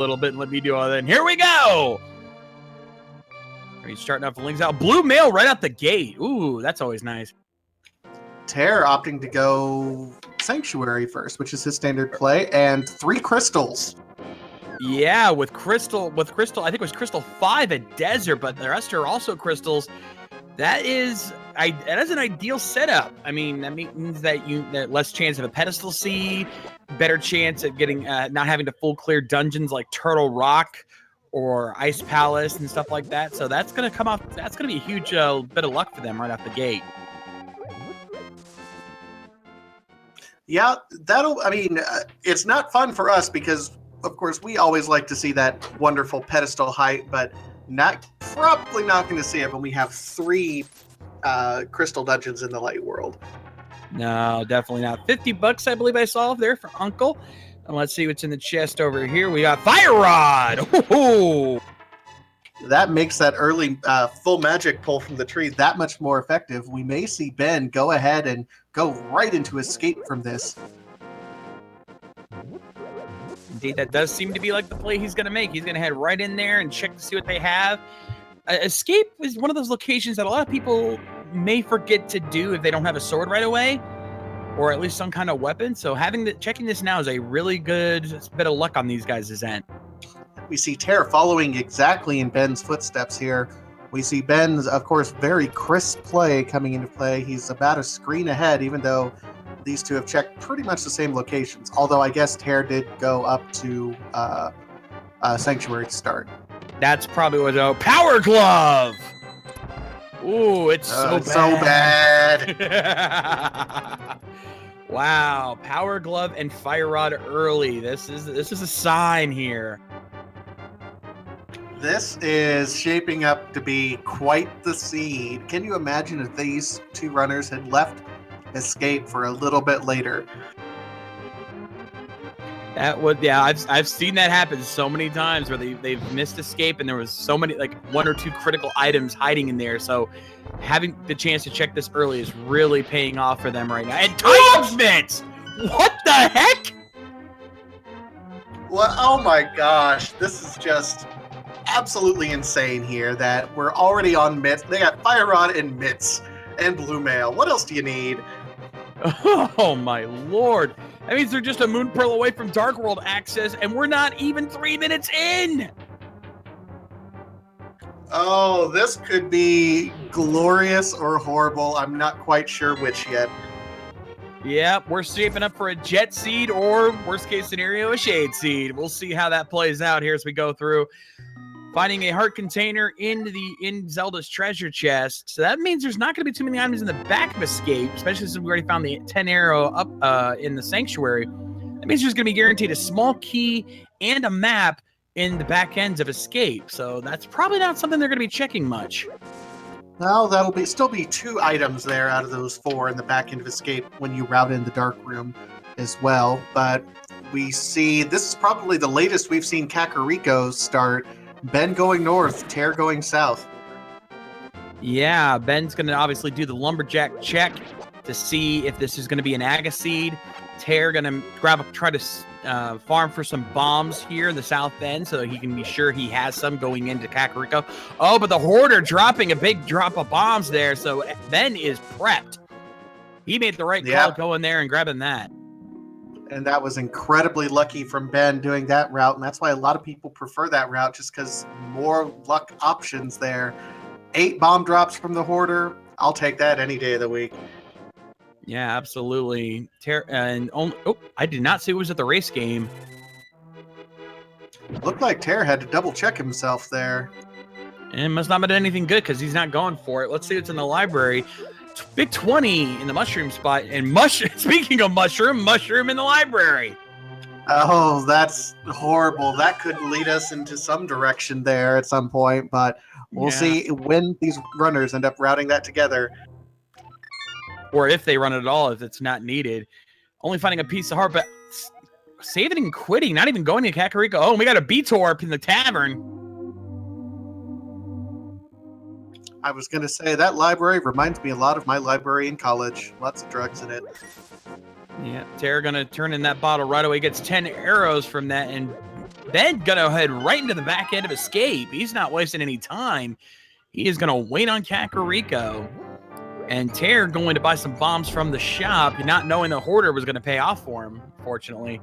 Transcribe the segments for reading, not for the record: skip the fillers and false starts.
little bit and let me do all that. And here we go. He's starting off the links out. Blue mail right out the gate. Ooh, that's always nice. Tairr opting to go Sanctuary first, which is his standard play, and 3 crystals. Yeah, with crystal, I think it was crystal 5 at desert, but the rest are also crystals. That is an ideal setup. I mean, that means that less chance of a pedestal seed, better chance at getting not having to full clear dungeons like Turtle Rock or Ice Palace and stuff like that. So that's gonna come off. That's gonna be a huge bit of luck for them right off the gate. Yeah, it's not fun for us because, of course, we always like to see that wonderful pedestal height, but probably not going to see it when we have 3 crystal dungeons in the light world. No, definitely not. $50, I believe I saw there for Uncle. And let's see what's in the chest over here. We got Fire Rod. Ooh. That makes that early full magic pull from the tree that much more effective. We may see Ben go ahead and go right into escape from this. Indeed, that does seem to be like the play he's going to make. He's going to head right in there and check to see what they have. Escape is one of those locations that a lot of people may forget to do if they don't have a sword right away, or at least some kind of weapon. So checking this now is a really good bit of luck on these guys' end. We see Tairr following exactly in Ben's footsteps here. We see Ben's, of course, very crisp play coming into play. He's about a screen ahead, even though these two have checked pretty much the same locations. Although I guess Tairr did go up to Sanctuary to start. That's probably what. Power Glove! Ooh, it's so bad. Wow, Power Glove and Fire Rod early. This is a sign here. This is shaping up to be quite the seed. Can you imagine if these 2 runners had left escape for a little bit later? That would, yeah, I've seen that happen so many times where they've missed escape and there was so many, like 1 or 2 critical items hiding in there. So having the chance to check this early is really paying off for them right now. And Titan's Mitts! What the heck? Well, oh my gosh, this is just absolutely insane here that we're already on mitts. They got Fire Rod and mitts and blue mail. What else do you need? Oh my lord. That means they're just a moon pearl away from Dark World access, and we're not even 3 minutes in. Oh, this could be glorious or horrible. I'm not quite sure which yet. Yep, we're shaping up for a jet seed or, worst case scenario, a shade seed. We'll see how that plays out here as we go through. Finding a heart container in Zelda's treasure chest. So that means there's not going to be too many items in the back of Escape, especially since we already found the 10 arrow up in the Sanctuary. That means there's going to be guaranteed a small key and a map in the back ends of Escape. So that's probably not something they're going to be checking much. Well, that'll still be 2 items there out of those 4 in the back end of Escape when you route in the Dark Room as well. But we see this is probably the latest we've seen Kakariko start. Ben going north, Tairr going south. Yeah, Ben's going to obviously do the lumberjack check to see if this is going to be an Aga seed. Tairr going to try to farm for some bombs here in the south end so that he can be sure he has some going into Kakariko. Oh, but the Hoarder dropping a big drop of bombs there, so Ben is prepped. He made the right call going there and grabbing that. And that was incredibly lucky from Ben doing that route, and that's why a lot of people prefer that route, just because more luck options there. 8 bomb drops from the Hoarder. I'll take that any day of the week. Yeah, absolutely. I did not see who was at the race game. Looked like Tairr had to double check himself there. And it must not have been anything good because he's not going for it. Let's see what's in the library. Big 20 in the mushroom spot. And speaking of mushroom in the library. Oh, that's horrible. That could lead us into some direction there at some point, but we'll see when these runners end up routing that together. Or if they run it at all, if it's not needed. Only finding a piece of heart, but saving and quitting, not even going to Kakariko. Oh, we got a B-Torp in the tavern. I was going to say, that library reminds me a lot of my library in college. Lots of drugs in it. Yeah, Tairr going to turn in that bottle right away. Gets 10 arrows from that, and Ben gonna head right into the back end of Escape. He's not wasting any time. He is gonna wait on Kakariko. And Tairr going to buy some bombs from the shop, not knowing the Hoarder was gonna pay off for him, fortunately.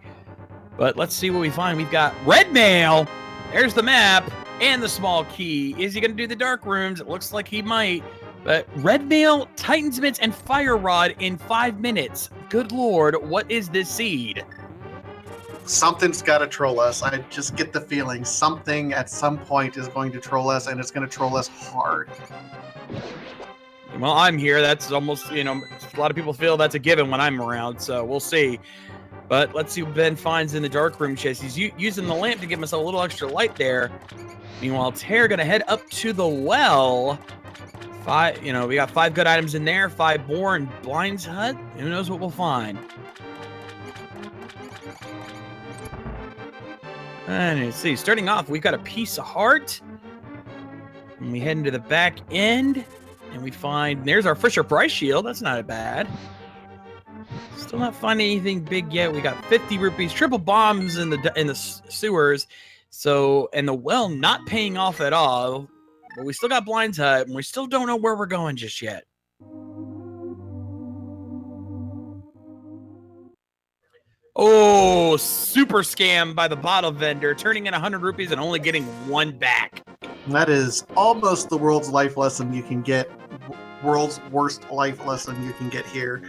But let's see what we find. We've got red mail. There's the map and the small key. Is he gonna do the dark rooms? It looks like he might. But red mail, Titan's Mitts, and Fire Rod in 5 minutes. Good Lord, what is this seed? Something's got to troll us. I just get the feeling something at some point is going to troll us, and it's going to troll us hard. Well, I'm here. That's almost, a lot of people feel that's a given when I'm around, so we'll see. But let's see what Ben finds in the dark room chest. He's using the lamp to give us a little extra light there. Meanwhile, Tairr going to head up to the well. We got 5 good items in there, 5 more in Blind's hut. Who knows what we'll find? And let's see, starting off, we've got a piece of heart. And we head into the back end, and we find, there's our Fisher Price shield. That's not bad. Still not finding anything big yet. We got 50 rupees, triple bombs in the sewers. So, and the well not paying off at all. But we still got Blind's hut, and we still don't know where we're going just yet. Oh, super scam by the bottle vendor, turning in 100 rupees and only getting 1 back. That is almost the world's life lesson you can get. World's worst life lesson you can get here.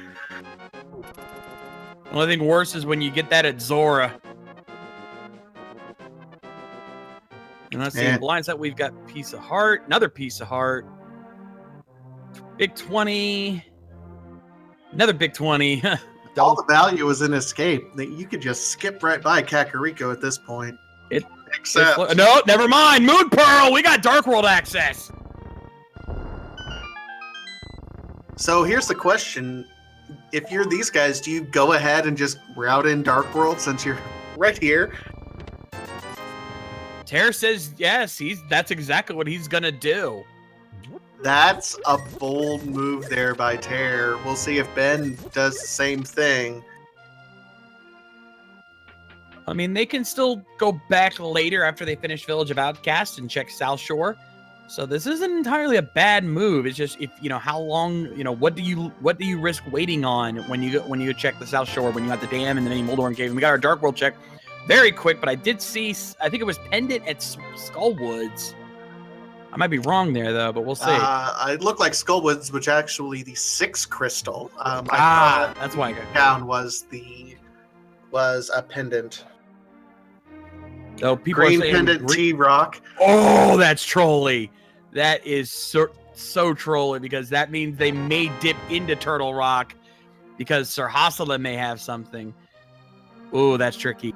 The only thing worse is when you get that at Zora. And let's see, in Blind's hut, we've got piece of heart, another piece of heart. Big 20. Another big 20. All the value is in Escape. You could just skip right by Kakariko at this point. No, never mind. Moon Pearl. We got Dark World access. So here's the question. If you're these guys, do you go ahead and just route in Dark World since you're right here? Tairr says yes. That's exactly what he's going to do. That's a bold move there by Tairr. We'll see if Ben does the same thing. I mean, they can still go back later after they finish Village of Outcasts and check South Shore. So this isn't entirely a bad move. It's just how long, what do you risk waiting on when you check the South Shore, when you got the dam and the mini Moldorm Cave. And we got our Dark World check very quick, but I did see, I think it was Pendant at Skullwoods. I might be wrong there, though, but we'll see. It looked like Skullwoods, which actually the 6 crystal. That's why I got down was a pendant. So people green are saying pendant T-Rock. Oh, that's trolly. That is so trolly because that means they may dip into Turtle Rock because Sir Hassela may have something. Oh, that's tricky.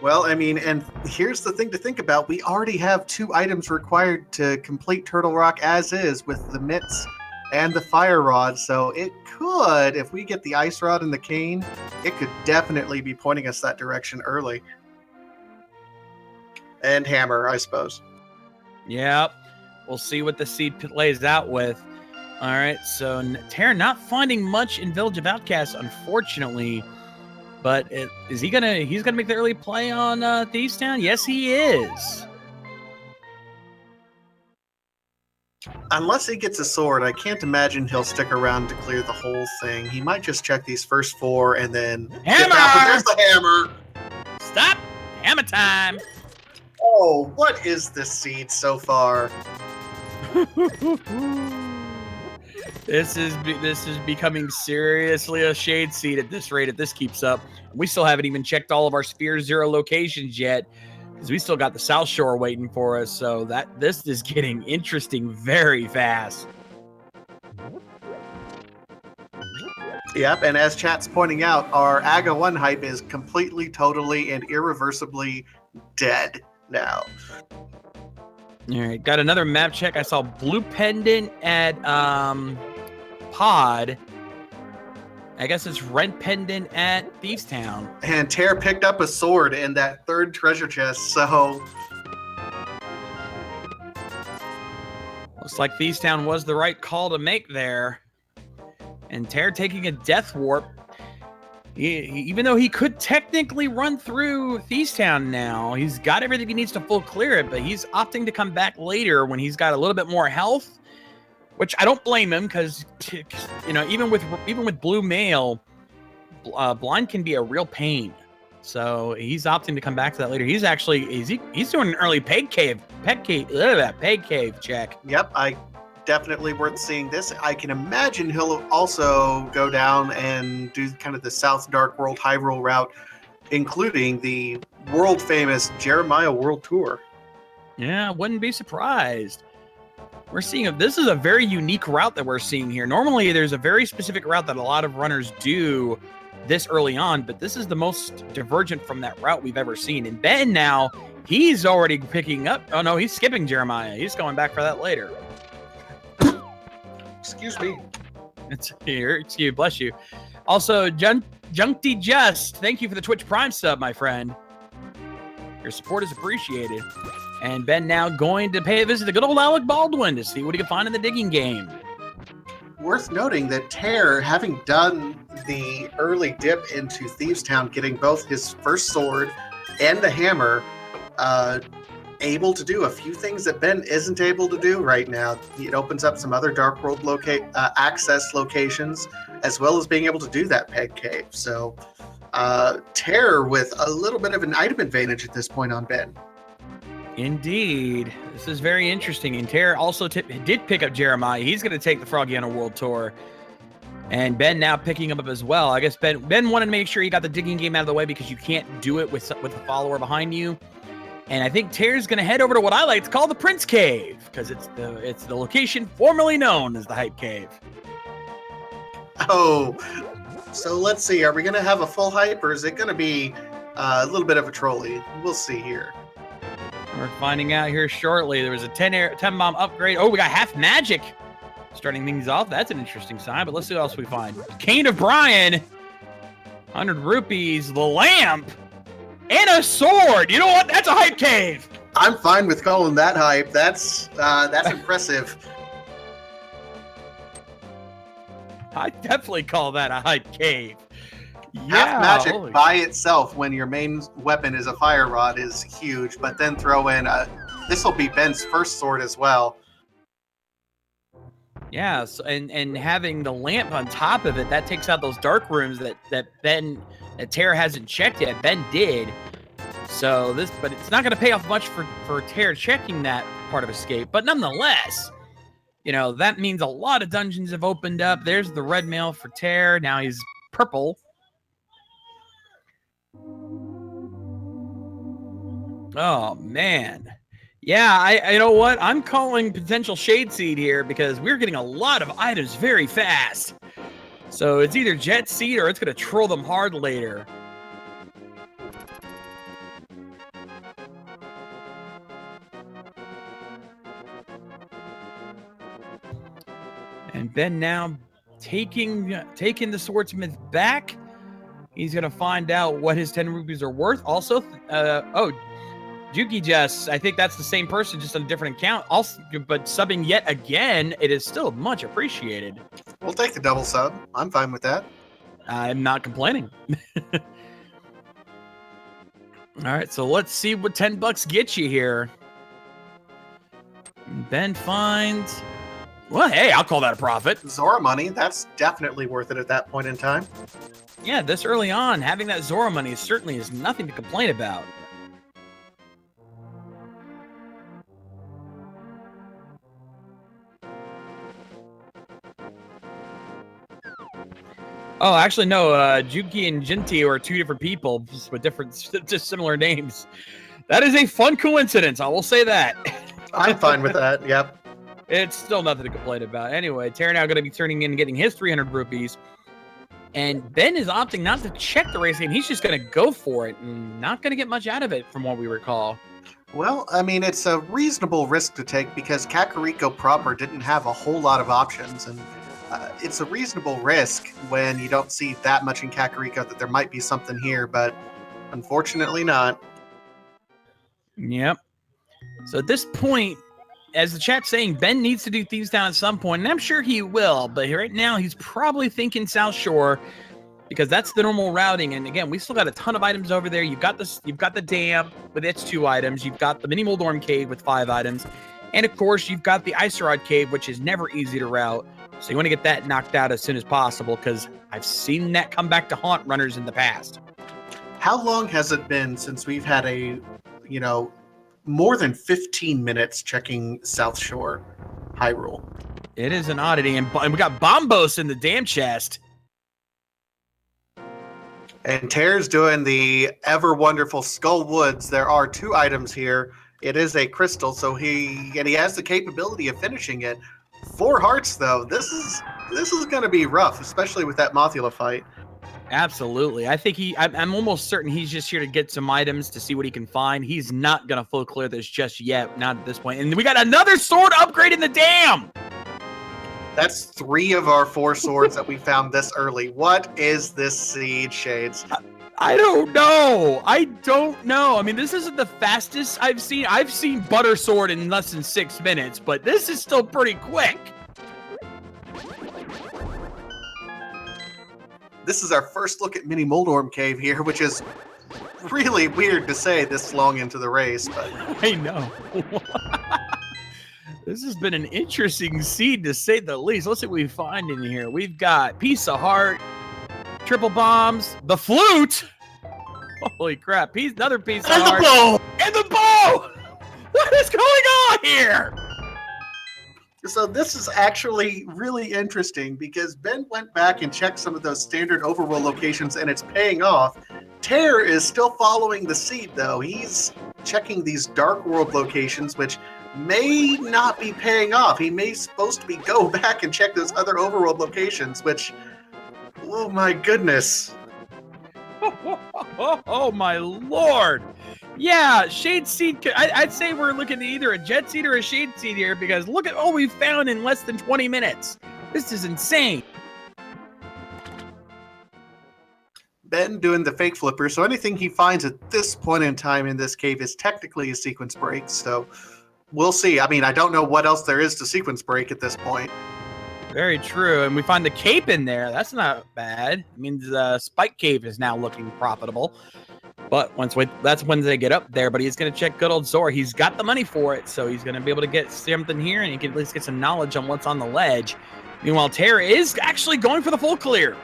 Well, I mean, and here's the thing to think about. We already have 2 items required to complete Turtle Rock as is with the mitts and the fire rod. So it could, if we get the ice rod and the cane, it could definitely be pointing us that direction early. And hammer, I suppose. Yep. We'll see what the seed lays out with. All right. So Tairr not finding much in Village of Outcasts, unfortunately. But he's gonna make the early play on Thieves Town? Yes, he is. Unless he gets a sword, I can't imagine he'll stick around to clear the whole thing. He might just check these first 4 and then hammer. There's the hammer. Stop! Hammer time. Oh, what is this seed so far? This is becoming seriously a shade seed at this rate. If this keeps up, we still haven't even checked all of our Sphere Zero locations yet, because we still got the South Shore waiting for us. So this is getting interesting very fast. Yep, and as chat's pointing out, our AGA 1 hype is completely, totally, and irreversibly dead now. All right, got another map check. I saw blue pendant at Pod. I guess it's red pendant at Thieves Town. And Tairr picked up a sword in that 3rd treasure chest, so... Looks like Thieves Town was the right call to make there. And Tairr taking a death warp. Even though he could technically run through Thievestown now, he's got everything he needs to full clear it, but he's opting to come back later when he's got a little bit more health, which I don't blame him because, you know, even with blue mail, blind can be a real pain. So he's opting to come back to that later. He's actually he's doing an early peg cave check. Yep, definitely worth seeing this. I can imagine he'll also go down and do kind of the South Dark World Hyrule route, including the world famous Jeremiah World Tour. Yeah, wouldn't be surprised. We're seeing this is a very unique route that we're seeing here. Normally, there's a very specific route that a lot of runners do this early on, but this is the most divergent from that route we've ever seen. And Ben now, he's already picking up. Oh no, he's skipping Jeremiah. He's going back for that later. Excuse me. It's here. Excuse, bless you. Also, Junkty Just, thank you for the Twitch Prime sub, my friend. Your support is appreciated. And Ben now going to pay a visit to good old Alec Baldwin to see what he can find in the digging game. Worth noting that Tairr, having done the early dip into Thievestown, getting both his first sword and the hammer, able to do a few things that Ben isn't able to do right now. It opens up some other Dark World access locations, as well as being able to do that peg cave. So Tairr with a little bit of an item advantage at this point on Ben. Indeed. This is very interesting. And Tairr also did pick up Jeremiah. He's going to take the Froggiana World Tour. And Ben now picking him up as well. I guess Ben wanted to make sure he got the digging game out of the way because you can't do it with a follower behind you. And I think Tairr's going to head over to what I like to call the Prince Cave, because it's the location formerly known as the Hype Cave. Oh, so let's see. Are we going to have a full hype, or is it going to be a little bit of a trolley? We'll see here. We're finding out here shortly. There was a 10 bomb upgrade. Oh, we got half magic starting things off. That's an interesting sign, but let's see what else we find. Cane of Brian, 100 rupees, the lamp, and a sword. You know what? That's a hype cave. I'm fine with calling that hype. That's impressive. I definitely call that a hype cave. Half magic by itself when your main weapon is a fire rod is huge, but then throw in this will be Ben's first sword as well. Yeah, so, and having the lamp on top of it, that takes out those dark rooms that Tairr hasn't checked yet. Ben did. So but it's not going to pay off much for Tairr checking that part of escape. But nonetheless, you know, that means a lot of dungeons have opened up. There's the red mail for Tairr. Now he's purple. Oh, man. Yeah, you know what? I'm calling potential Shade Seed here because we're getting a lot of items very fast. So it's either Jet Seed or it's going to troll them hard later. And Ben now taking the swordsmith back. He's going to find out what his 10 rupees are worth. Also, Juki Jess, I think that's the same person, just on a different account. Also, but subbing yet again, it is still much appreciated. We'll take the double sub. I'm fine with that. I'm not complaining. All right, so let's see what $10 gets you here. Ben finds... Well, hey, I'll call that a profit. Zora money, that's definitely worth it at that point in time. Yeah, this early on, having that Zora money certainly is nothing to complain about. Oh, actually, no. Juki and Jinti are two different people with just similar names. That is a fun coincidence. I will say that. I'm fine with that. Yep. It's still nothing to complain about. Anyway, Tairr now going to be turning in and getting his 300 rupees. And Ben is opting not to check the race game. He's just going to go for it and not going to get much out of it from what we recall. Well, I mean, it's a reasonable risk to take because Kakariko proper didn't have a whole lot of options. And it's a reasonable risk when you don't see that much in Kakariko that there might be something here, but unfortunately not. Yep. So at this point, as the chat's saying, Ben needs to do Thievestown at some point, and I'm sure he will, but right now he's probably thinking South Shore. because that's the normal routing. And again, we still got a ton of items over there. You've got the dam with its 2 items. You've got the mini Moldorm cave with 5 items. And of course, you've got the Icerod cave, which is never easy to route. So you want to get that knocked out as soon as possible, because I've seen that come back to haunt runners in the past. How long has it been since we've had more than 15 minutes checking South Shore Hyrule? It is an oddity. And we got Bombos in the dam chest. And Tairr's doing the ever wonderful Skull Woods. There are 2 items here. It is a crystal, so he has the capability of finishing it. 4 hearts, though. This is going to be rough, especially with that Mothula fight. Absolutely. I think I'm almost certain he's just here to get some items to see what he can find. He's not going to full clear this just yet, not at this point. And we got another sword upgrade in the dam. That's 3 of our 4 swords that we found this early. What is this seed, Shades? I don't know. I mean, this isn't the fastest I've seen. I've seen Butter Sword in less than 6 minutes, but this is still pretty quick. This is our first look at Mini Moldorm Cave here, which is really weird to say this long into the race, but I know. This has been an interesting seed, to say the least. Let's see what we find in here. We've got Piece of Heart, Triple Bombs, the Flute. Holy crap. Another Piece of Heart. And the bow! What is going on here? So this is actually really interesting, because Ben went back and checked some of those standard overworld locations, and it's paying off. Tairr is still following the seed, though. He's checking these dark world locations, which may not be paying off. He may supposed to be go back and check those other overworld locations, which, oh my goodness. Oh my lord. Yeah, Shade Seed. I'd say we're looking at either a Jet Seed or a Shade Seed here, because look at all we found in less than 20 minutes. This is insane. Ben doing the fake flipper, so anything he finds at this point in time in this cave is technically a sequence break, so we'll see. I mean, I don't know what else there is to sequence break at this point. Very true. And we find the cape in there. That's not bad. It means the Spike Cave is now looking profitable. But that's when they get up there. But he's going to check good old Zora. He's got the money for it, so he's going to be able to get something here, and he can at least get some knowledge on what's on the ledge. Meanwhile, Tairr is actually going for the full clear.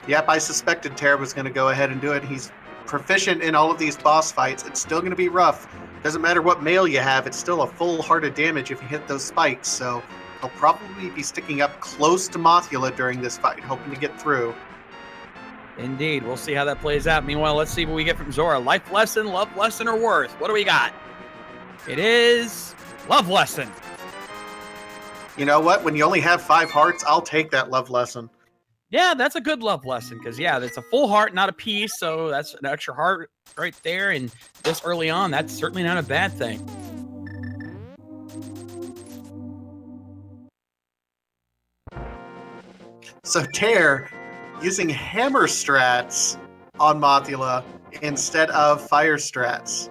Yep, I suspected Tairr was going to go ahead and do it. He's proficient in all of these boss fights. It's still going to be rough. Doesn't matter what mail you have. It's still a full heart of damage if you hit those spikes. So he'll probably be sticking up close to Mothula during this fight, hoping to get through. Indeed. We'll see how that plays out. Meanwhile, let's see what we get from Zora. Life lesson, love lesson, or worth? What do we got? It is love lesson. You know what? When you only have 5 hearts, I'll take that love lesson. Yeah, that's a good love lesson, because, yeah, that's a full heart, not a piece, so that's an extra heart right there, and this early on, that's certainly not a bad thing. So Tairr using hammer strats on Mothula instead of fire strats.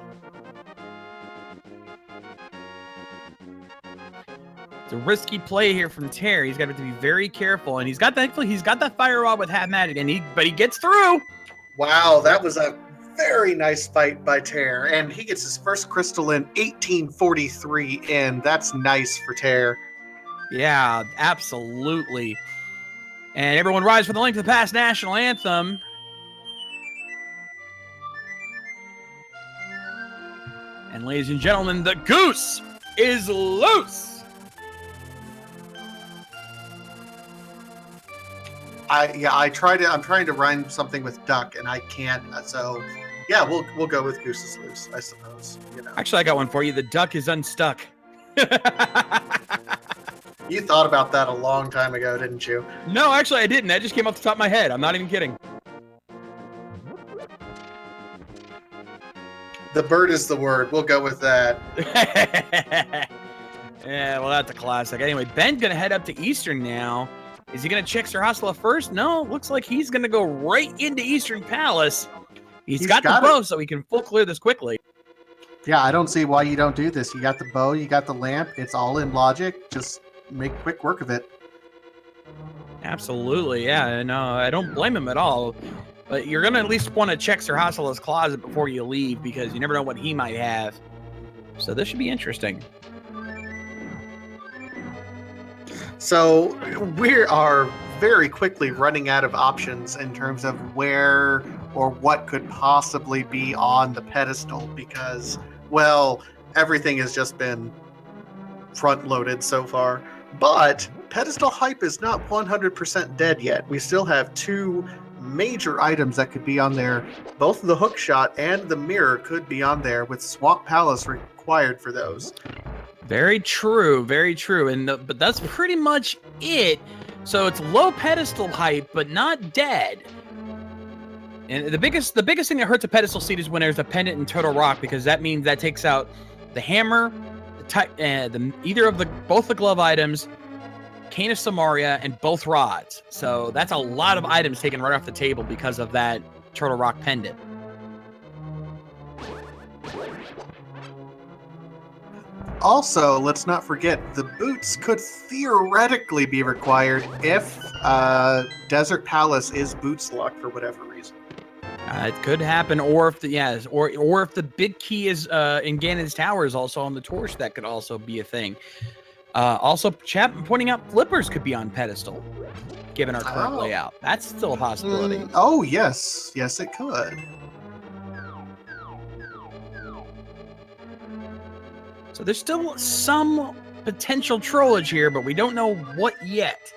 It's a risky play here from Tairr. He's got to be very careful, and he's got that fire rod with half magic, but he gets through. Wow, that was a very nice fight by Tairr, and he gets his first crystal in 1843, and that's nice for Tairr. Yeah, absolutely. And everyone rise for the Link to the Past national anthem. And ladies and gentlemen, the goose is loose. I'm trying to rhyme something with duck, and I can't. So, yeah, we'll go with goose is loose, I suppose. You know. Actually, I got one for you. The duck is unstuck. You thought about that a long time ago, didn't you? No, actually, I didn't. That just came off the top of my head. I'm not even kidding. The bird is the word. We'll go with that. Yeah, well, that's a classic. Anyway, Ben's going to head up to Eastern now. Is he going to check Sir Hassela first? No, looks like he's going to go right into Eastern Palace. He's got the bow, so he can full clear this quickly. Yeah, I don't see why you don't do this. You got the bow, you got the lamp. It's all in logic. Just make quick work of it. Absolutely, yeah. And I don't blame him at all. But you're going to at least want to check Sir Hassela's closet before you leave because you never know what he might have. So this should be interesting. So we are very quickly running out of options in terms of where or what could possibly be on the pedestal because, well, everything has just been front-loaded so far. But pedestal hype is not 100% dead yet. We still have two major items that could be on there. Both the hookshot and the mirror could be on there with Swamp Palace required for those. Very true, very true. And but that's pretty much it. So it's low pedestal hype, but not dead. And the biggest thing that hurts a pedestal seed is when there's a pendant in Turtle Rock, because that means that takes out the hammer, both the glove items, Cane of Samaria, and both rods. So that's a lot of items taken right off the table because of that Turtle Rock pendant. Also, let's not forget, the boots could theoretically be required if Desert Palace is boots locked for whatever reason. It could happen, or if the big key is in Ganon's Tower is also on the torch, that could also be a thing. Also, chat pointing out flippers could be on pedestal, given our current layout. That's still a possibility. Oh yes, yes it could. So there's still some potential trollage here, but we don't know what yet.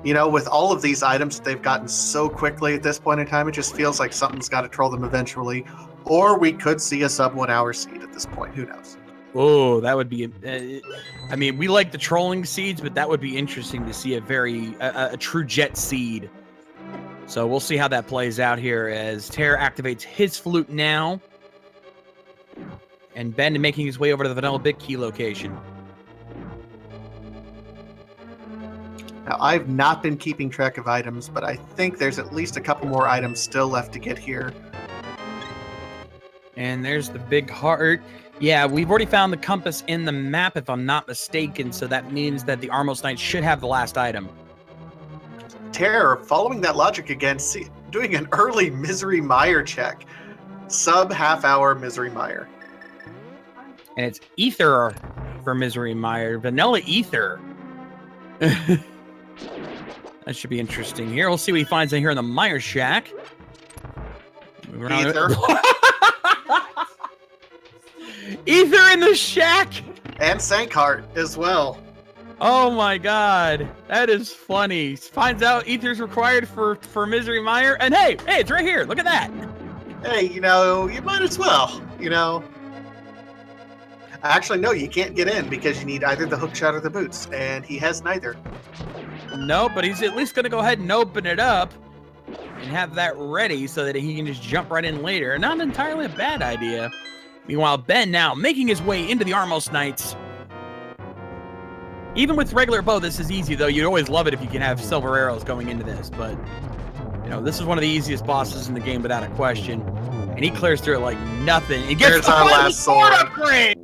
You know, with all of these items they've gotten so quickly at this point in time, it just feels like something's got to troll them eventually. Or we could see a sub 1 hour seed at this point. Who knows? Oh, that would be... I mean, we like the trolling seeds, but that would be interesting to see a true jet seed. So we'll see how that plays out here as Tairr activates his flute now. And Ben making his way over to the Vanilla Big Key location. Now, I've not been keeping track of items, but I think there's at least a couple more items still left to get here. And there's the big heart. Yeah, we've already found the compass in the map, if I'm not mistaken, so that means that the Armos Knight should have the last item. Tairr, following that logic again, doing an early Misery Mire check. Sub half-hour Misery Mire. And it's Ether for Misery Mire. Vanilla Ether. That should be interesting here. We'll see what he finds in here in the Mire Shack. Ether. Ether in the shack! And Sankheart as well. Oh my god. That is funny. Finds out Ether's required for Misery Mire. And hey, it's right here. Look at that. Hey, you know, you might as well, you know. Actually, no, you can't get in because you need either the hookshot or the boots, and he has neither. No, but he's at least going to go ahead and open it up and have that ready so that he can just jump right in later. Not entirely a bad idea. Meanwhile, Ben now making his way into the Armos Knights. Even with regular bow, this is easy, though. You'd always love it if you can have silver arrows going into this, but, you know, this is one of the easiest bosses in the game without a question. And he clears through it like nothing. He gets our last sword upgrade!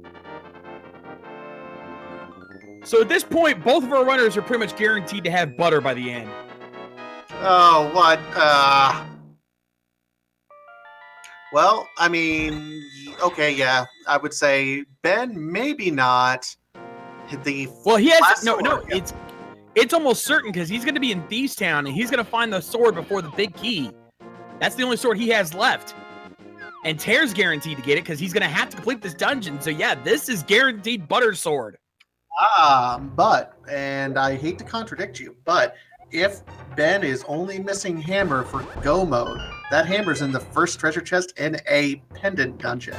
So at this point, both of our runners are pretty much guaranteed to have butter by the end. Oh, what? Well, I mean, okay, yeah. I would say Ben, maybe not. Well, he has no. Yeah. It's almost certain because he's going to be in Thieves Town and he's going to find the sword before the big key. That's the only sword he has left. And Tairr's guaranteed to get it because he's going to have to complete this dungeon. So yeah, this is guaranteed butter sword. And I hate to contradict you, but if Ben is only missing hammer for go mode, that hammer's in the first treasure chest in a pendant dungeon.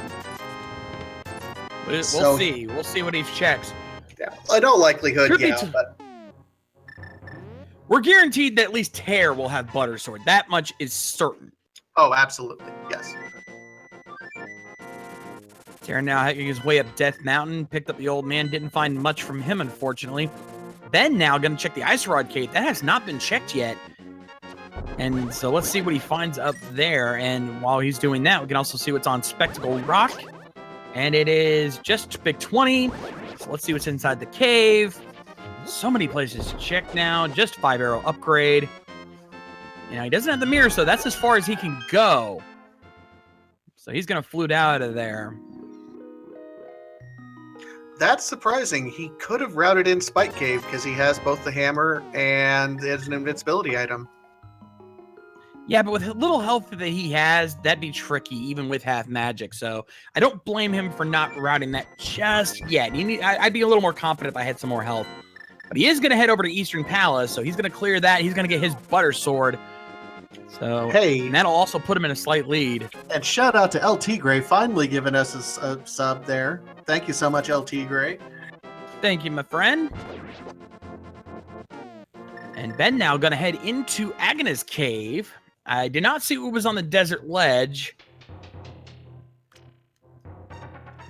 We'll see. We'll see what he checks. Yeah, in all likelihood, but we're guaranteed that at least Tairr will have butter sword. That much is certain. Oh, absolutely. Yes. Tairr now making his way up Death Mountain, picked up the old man, didn't find much from him, unfortunately. Ben now going to check the Ice Rod Cave. That has not been checked yet. And so let's see what he finds up there. And while he's doing that, we can also see what's on Spectacle Rock. And it is just big 20. So let's see what's inside the cave. So many places to check now. Just 5-arrow upgrade. You know, he doesn't have the mirror, so that's as far as he can go. So he's going to flute out of there. That's surprising. He could have routed in Spike Cave because he has both the hammer and it's an invincibility item. Yeah, but with little health that he has, that'd be tricky, even with half magic. So I don't blame him for not routing that just yet. I'd be a little more confident if I had some more health. But he is going to head over to Eastern Palace, so he's going to clear that. He's going to get his butter sword. So hey, and that'll also put him in a slight lead. And shout out to LT Gray, finally giving us a sub there. Thank you so much, LT Gray. Thank you, my friend. And Ben now going to head into Agnes Cave. I did not see what was on the desert ledge.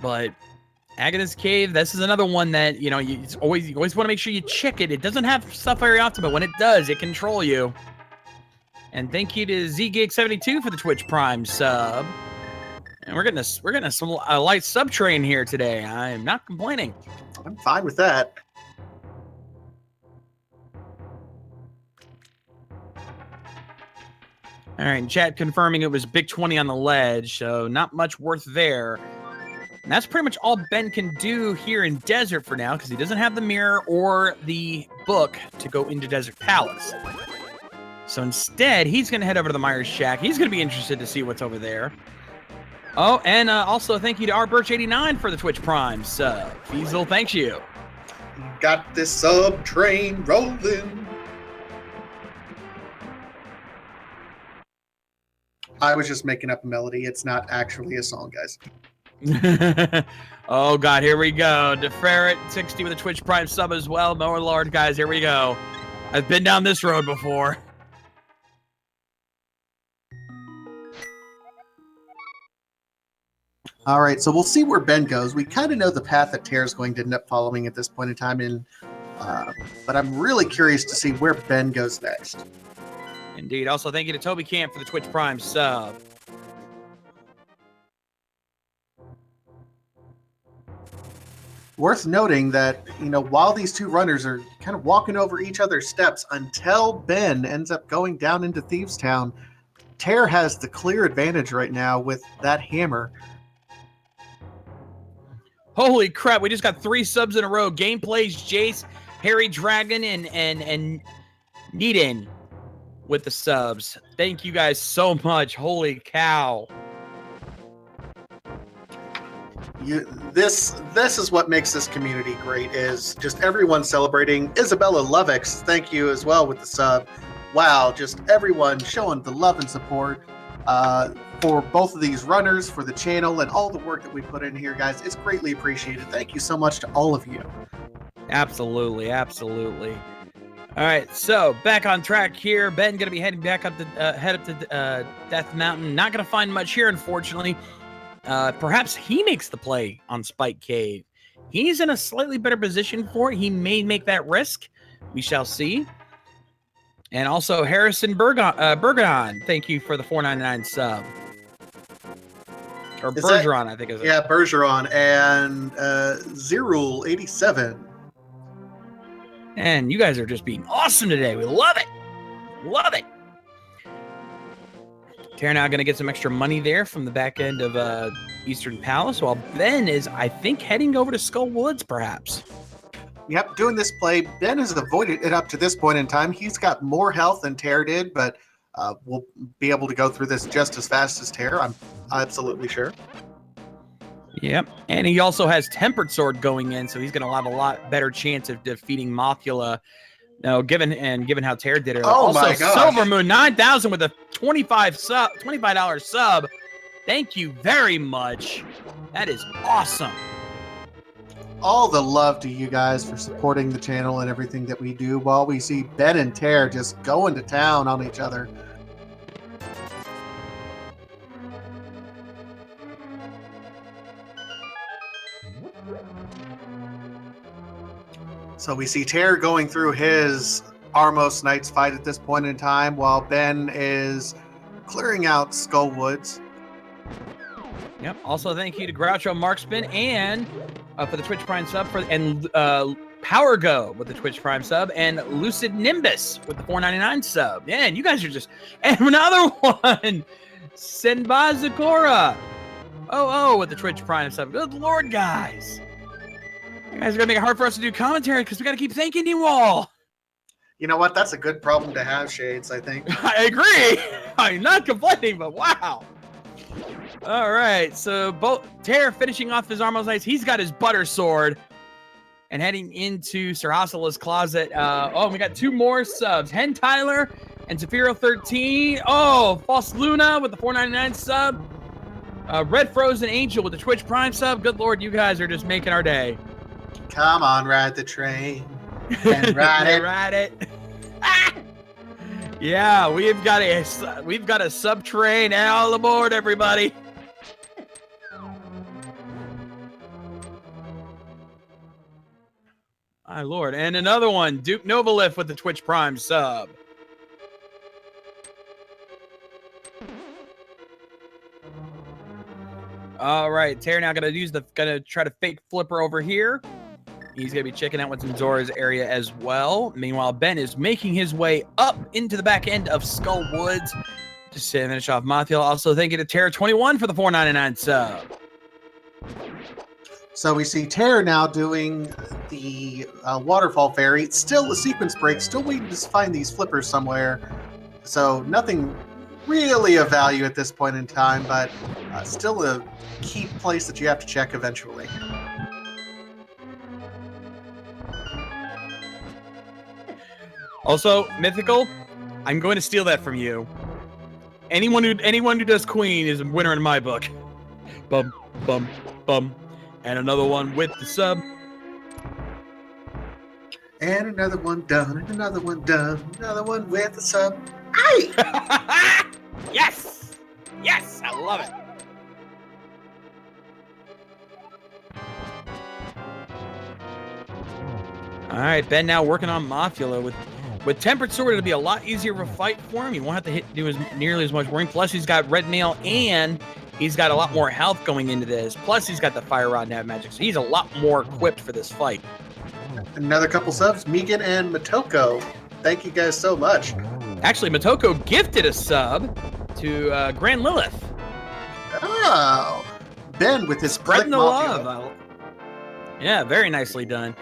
But Agnes Cave, this is another one that, you know, you always want to make sure you check it. It doesn't have stuff very often, but when it does, it can troll you. And thank you to ZGig72 for the Twitch Prime sub. And we're getting a light sub train here today. I'm not complaining. I'm fine with that. All right, chat confirming it was Big 20 on the ledge, so not much worth there. And that's pretty much all Ben can do here in Desert for now, because he doesn't have the mirror or the book to go into Desert Palace. So instead, he's going to head over to the Myers Shack. He's going to be interested to see what's over there. Oh, and also thank you to RBirch89 for the Twitch Prime sub. Fiesel, thanks you. Got this sub train rolling. I was just making up a melody. It's not actually a song, guys. Oh, God, here we go. DeFerret60 with a Twitch Prime sub as well. Mower Lord, guys, here we go. I've been down this road before. All right, so we'll see where Ben goes. We kind of know the path that Tairr is going to end up following at this point in time, but I'm really curious to see where Ben goes next. Indeed. Also, thank you to Toby Camp for the Twitch Prime sub. Worth noting that, you know, while these two runners are kind of walking over each other's steps until Ben ends up going down into Thieves Town, Tairr has the clear advantage right now with that hammer. Holy crap, we just got 3 subs in a row. Gameplays, Jace, Harry Dragon, and Needin with the subs. Thank you guys so much. Holy cow. This is what makes this community great, is just everyone celebrating. Isabella Lovex, thank you as well with the sub. Wow, just everyone showing the love and support for both of these runners, for the channel, and all the work that we put in here, guys. It's greatly appreciated. Thank you so much to all of you. Absolutely, absolutely. All right, so back on track here. Ben going to be heading back up to Death Mountain. Not going to find much here, unfortunately. Perhaps he makes the play on Spike Cave. He's in a slightly better position for it. He may make that risk. We shall see. And also Harrison Bergeron, thank you for the $4.99 sub. Or Bergeron, I think is it. Yeah, Bergeron and Zerul87. And you guys are just being awesome today. We love it. Love it. Tairr now going to get some extra money there from the back end of Eastern Palace, while Ben is, I think, heading over to Skull Woods, perhaps. Yep, doing this play. Ben has avoided it up to this point in time. He's got more health than Tairr did, but we'll be able to go through this just as fast as Tairr. I'm absolutely sure. Yep, and he also has Tempered Sword going in, so he's going to have a lot better chance of defeating Mothula. No, given how Tairr did it. Oh also, my gosh. Silver Moon 9000 with a $25 sub. Thank you very much. That is awesome. All the love to you guys for supporting the channel and everything that we do, while we see Ben and Tairr just going to town on each other. So we see Tairr going through his Armos Knights fight at this point in time, while Ben is clearing out Skull Woods. Yep. Also, thank you to Groucho Marksman and for the Twitch Prime sub and Power Go with the Twitch Prime sub, and Lucid Nimbus with the 4.99 sub. Yeah, and you guys are just... And another one! Senbazakora. Oh, with the Twitch Prime sub. Good Lord, guys. You guys are going to make it hard for us to do commentary because we got to keep thanking you all. You know what? That's a good problem to have, Shades, I think. I agree. I'm not complaining, but wow. All right, so Tairr finishing off his Armor's Knights. He's got his butter sword. And heading into Sir Hassela's closet. We got 2 more subs. Hen Tyler and Zafiro13. Oh, False Luna with the 4.99 sub. Red Frozen Angel with the Twitch Prime sub. Good Lord, you guys are just making our day. Come on, ride the train. And ride it. Ride it. Yeah, we've got a sub train all aboard, everybody. My Lord. And another one, Duke Novalith with the Twitch Prime sub. All right, Tairr now gonna try to fake flipper over here. He's gonna be checking out what's in Zora's area as well. Meanwhile, Ben is making his way up into the back end of Skull Woods. Just to finish off Mathiel. Also, thank you to Tairr21 for the 4.99 sub. So we see Tairr now doing the waterfall fairy. Still a sequence break. Still waiting to find these flippers somewhere. So nothing really of value at this point in time, but still a key place that you have to check eventually. Also, Mythical, I'm going to steal that from you. Anyone who does Queen is a winner in my book. Bum, bum, bum. And another one with the sub. And another one done, and another one done, another one with the sub. Aye! Yes! Yes! I love it. All right, Ben now working on Mothula with Tempered Sword. It'll be a lot easier of a fight for him. He won't have to do nearly as much work. Plus, he's got Red Nail and he's got a lot more health going into this. Plus, he's got the Fire Rod Nav Magic, so he's a lot more equipped for this fight. Another couple subs, Megan and Motoko. Thank you guys so much. Actually, Motoko gifted a sub to Grand Lilith. Oh, Ben with his Spreading the love. Yeah, very nicely done.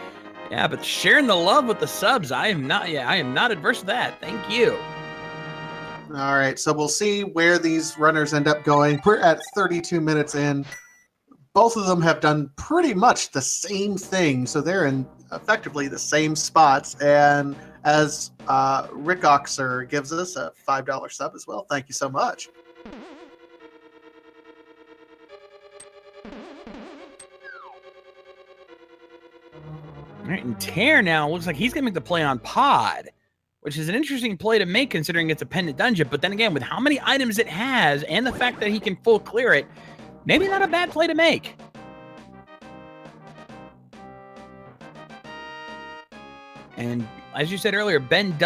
Yeah, but sharing the love with the subs, I am not adverse to that. Thank you. All right, so we'll see where these runners end up going. We're at 32 minutes in. Both of them have done pretty much the same thing, so they're in effectively the same spots. And as Rick Oxer gives us a $5 sub as well, thank you so much. All right, and Tairr now looks like he's going to make the play on Pod, which is an interesting play to make considering it's a pendant dungeon. But then again, with how many items it has and the fact that he can full clear it, maybe not a bad play to make. And as you said earlier, Ben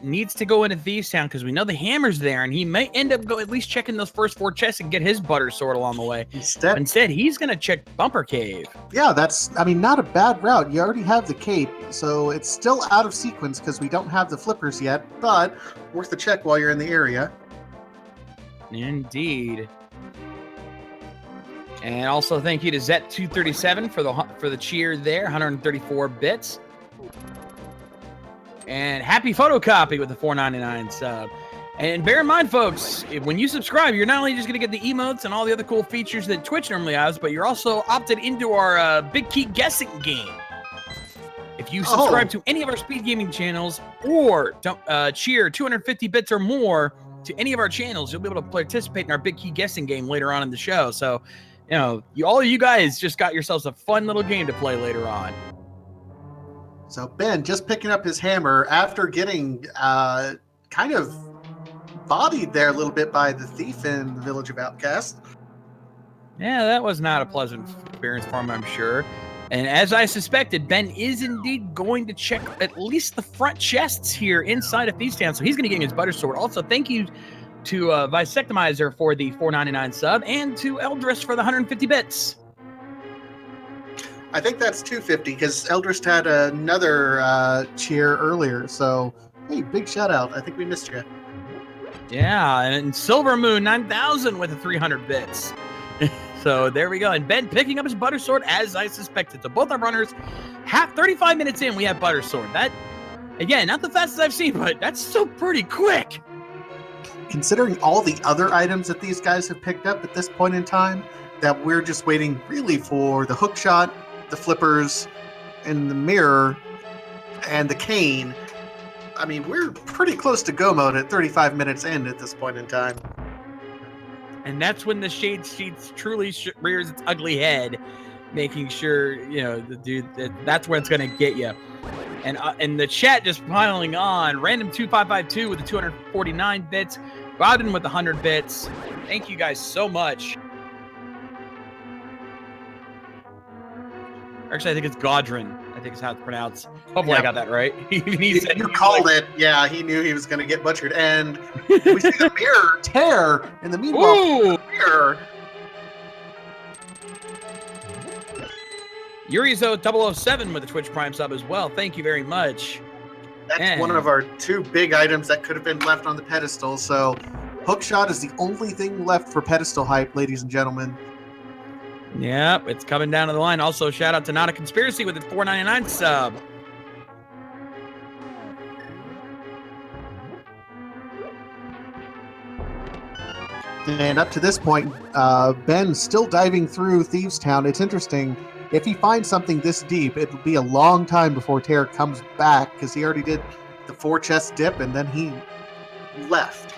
needs to go into Thieves Town because we know the hammer's there, and he may end up at least checking those first 4 chests and get his butter sword along the way. Instead, he's going to check Bumper Cave. Yeah, not a bad route. You already have the cape, so it's still out of sequence because we don't have the flippers yet, but worth the check while you're in the area. Indeed. And also thank you to Zet237 for the cheer there, 134 bits. And happy photocopy with the $4.99 sub. And bear in mind, folks, when you subscribe, you're not only just going to get the emotes and all the other cool features that Twitch normally has, but you're also opted into our Big Key Guessing game. If you subscribe to any of our speed gaming channels or cheer 250 bits or more to any of our channels, you'll be able to participate in our Big Key Guessing game later on in the show. So, all of you guys just got yourselves a fun little game to play later on. So Ben just picking up his hammer after getting kind of bodied there a little bit by the thief in the Village of Outcast. Yeah, that was not a pleasant experience for him, I'm sure. And as I suspected, Ben is indeed going to check at least the front chests here inside of Thieves Town. So he's going to get his butter sword. Also, thank you to Visectomizer for the $4.99 sub and to Eldris for the 150 bits. I think that's 250 because Eldrist had another cheer earlier. So, hey, big shout out. I think we missed you. Yeah, and Silver Moon 9000 with the 300 bits. So there we go. And Ben picking up his Butter Sword as I suspected. So both our runners, 35 minutes in, we have Butter Sword. That, again, not the fastest I've seen, but that's still pretty quick. Considering all the other items that these guys have picked up at this point in time, that we're just waiting really for the hook shot, the flippers, and the mirror, and the cane. I mean, we're pretty close to go mode at 35 minutes in at this point in time. And that's when the Shade Sheets truly rears its ugly head, making sure, you know, the dude, that's where it's going to get you. And the chat just piling on. Random2552 with the 249 bits. Bowden with the 100 bits. Thank you guys so much. Actually, I think it's Godrin. I think is how it's pronounced. Hopefully I got that right. You called it. Yeah, he knew he was going to get butchered. And we see the mirror Tairr in the meanwhile. Mirror. Yurizo007 with the Twitch Prime sub as well. Thank you very much. That's one of our two big items that could have been left on the pedestal. So hookshot is the only thing left for pedestal hype, ladies and gentlemen. Yep, it's coming down to the line. Also, shout out to Not a Conspiracy with the 4.99 sub. And up to this point, Ben's still diving through Thieves Town. It's interesting. If he finds something this deep, it'll be a long time before Tairr comes back because he already did the 4 chest dip and then he left.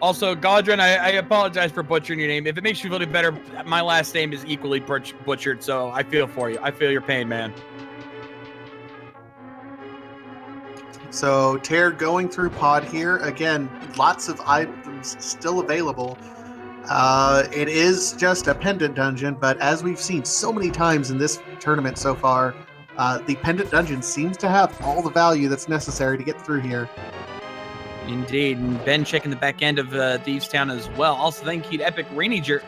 Also, Godrin, I apologize for butchering your name. If it makes you feel any better, my last name is equally butchered, so I feel for you. I feel your pain, man. So Tairr going through pod here. Again, lots of items still available. It is just a pendant dungeon, but as we've seen so many times in this tournament so far, the pendant dungeon seems to have all the value that's necessary to get through here. Indeed, and Ben checking the back end of Thieves Town as well. Also, thank you to Epic Ranger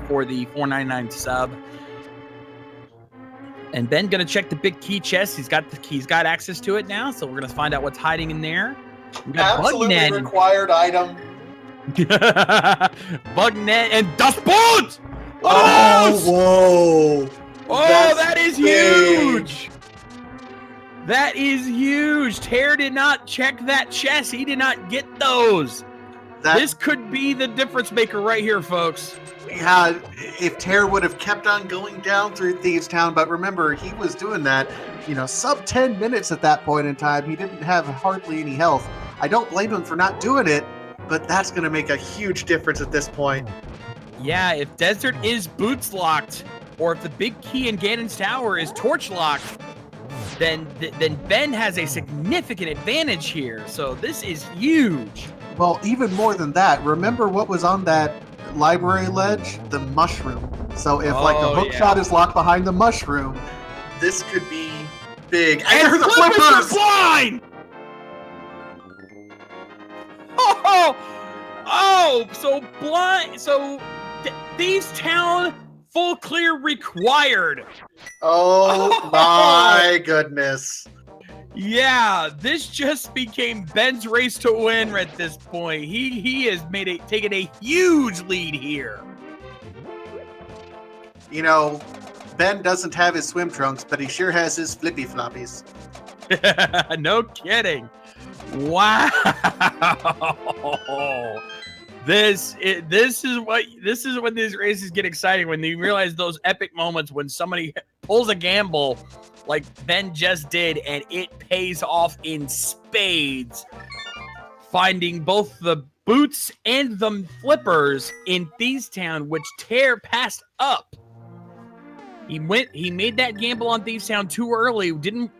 for the 4.99 sub. And Ben gonna check the big key chest. He's got access to it now, so we're gonna find out what's hiding in there. We got Absolutely required item. Bugnet and Dust Bolt! Oh, whoa! Oh, that is huge! That is huge. Tairr did not check that chest. He did not get those. This could be the difference maker right here, folks. Yeah, if Tairr would have kept on going down through Thieves Town, but remember, he was doing that, sub 10 minutes at that point in time. He didn't have hardly any health. I don't blame him for not doing it, but that's going to make a huge difference at this point. Yeah, if Desert is boots locked, or if the big key in Ganon's Tower is torch locked, then Ben has a significant advantage here. So this is huge. Well, even more than that, remember what was on that library ledge? The mushroom. So if the hook shot is locked behind the mushroom, this could be big. And the flippers are blind! So Thieves Town full clear required. Oh my goodness. Yeah, this just became Ben's race to win at this point. He has taken a huge lead here. Ben doesn't have his swim trunks, but he sure has his flippy floppies. No kidding. Wow. This is when these races get exciting, when you realize those epic moments when somebody pulls a gamble like Ben just did and it pays off in spades, finding both the boots and the flippers in Thieves Town, which Tairr passed up. He made that gamble on Thieves Town too early, didn't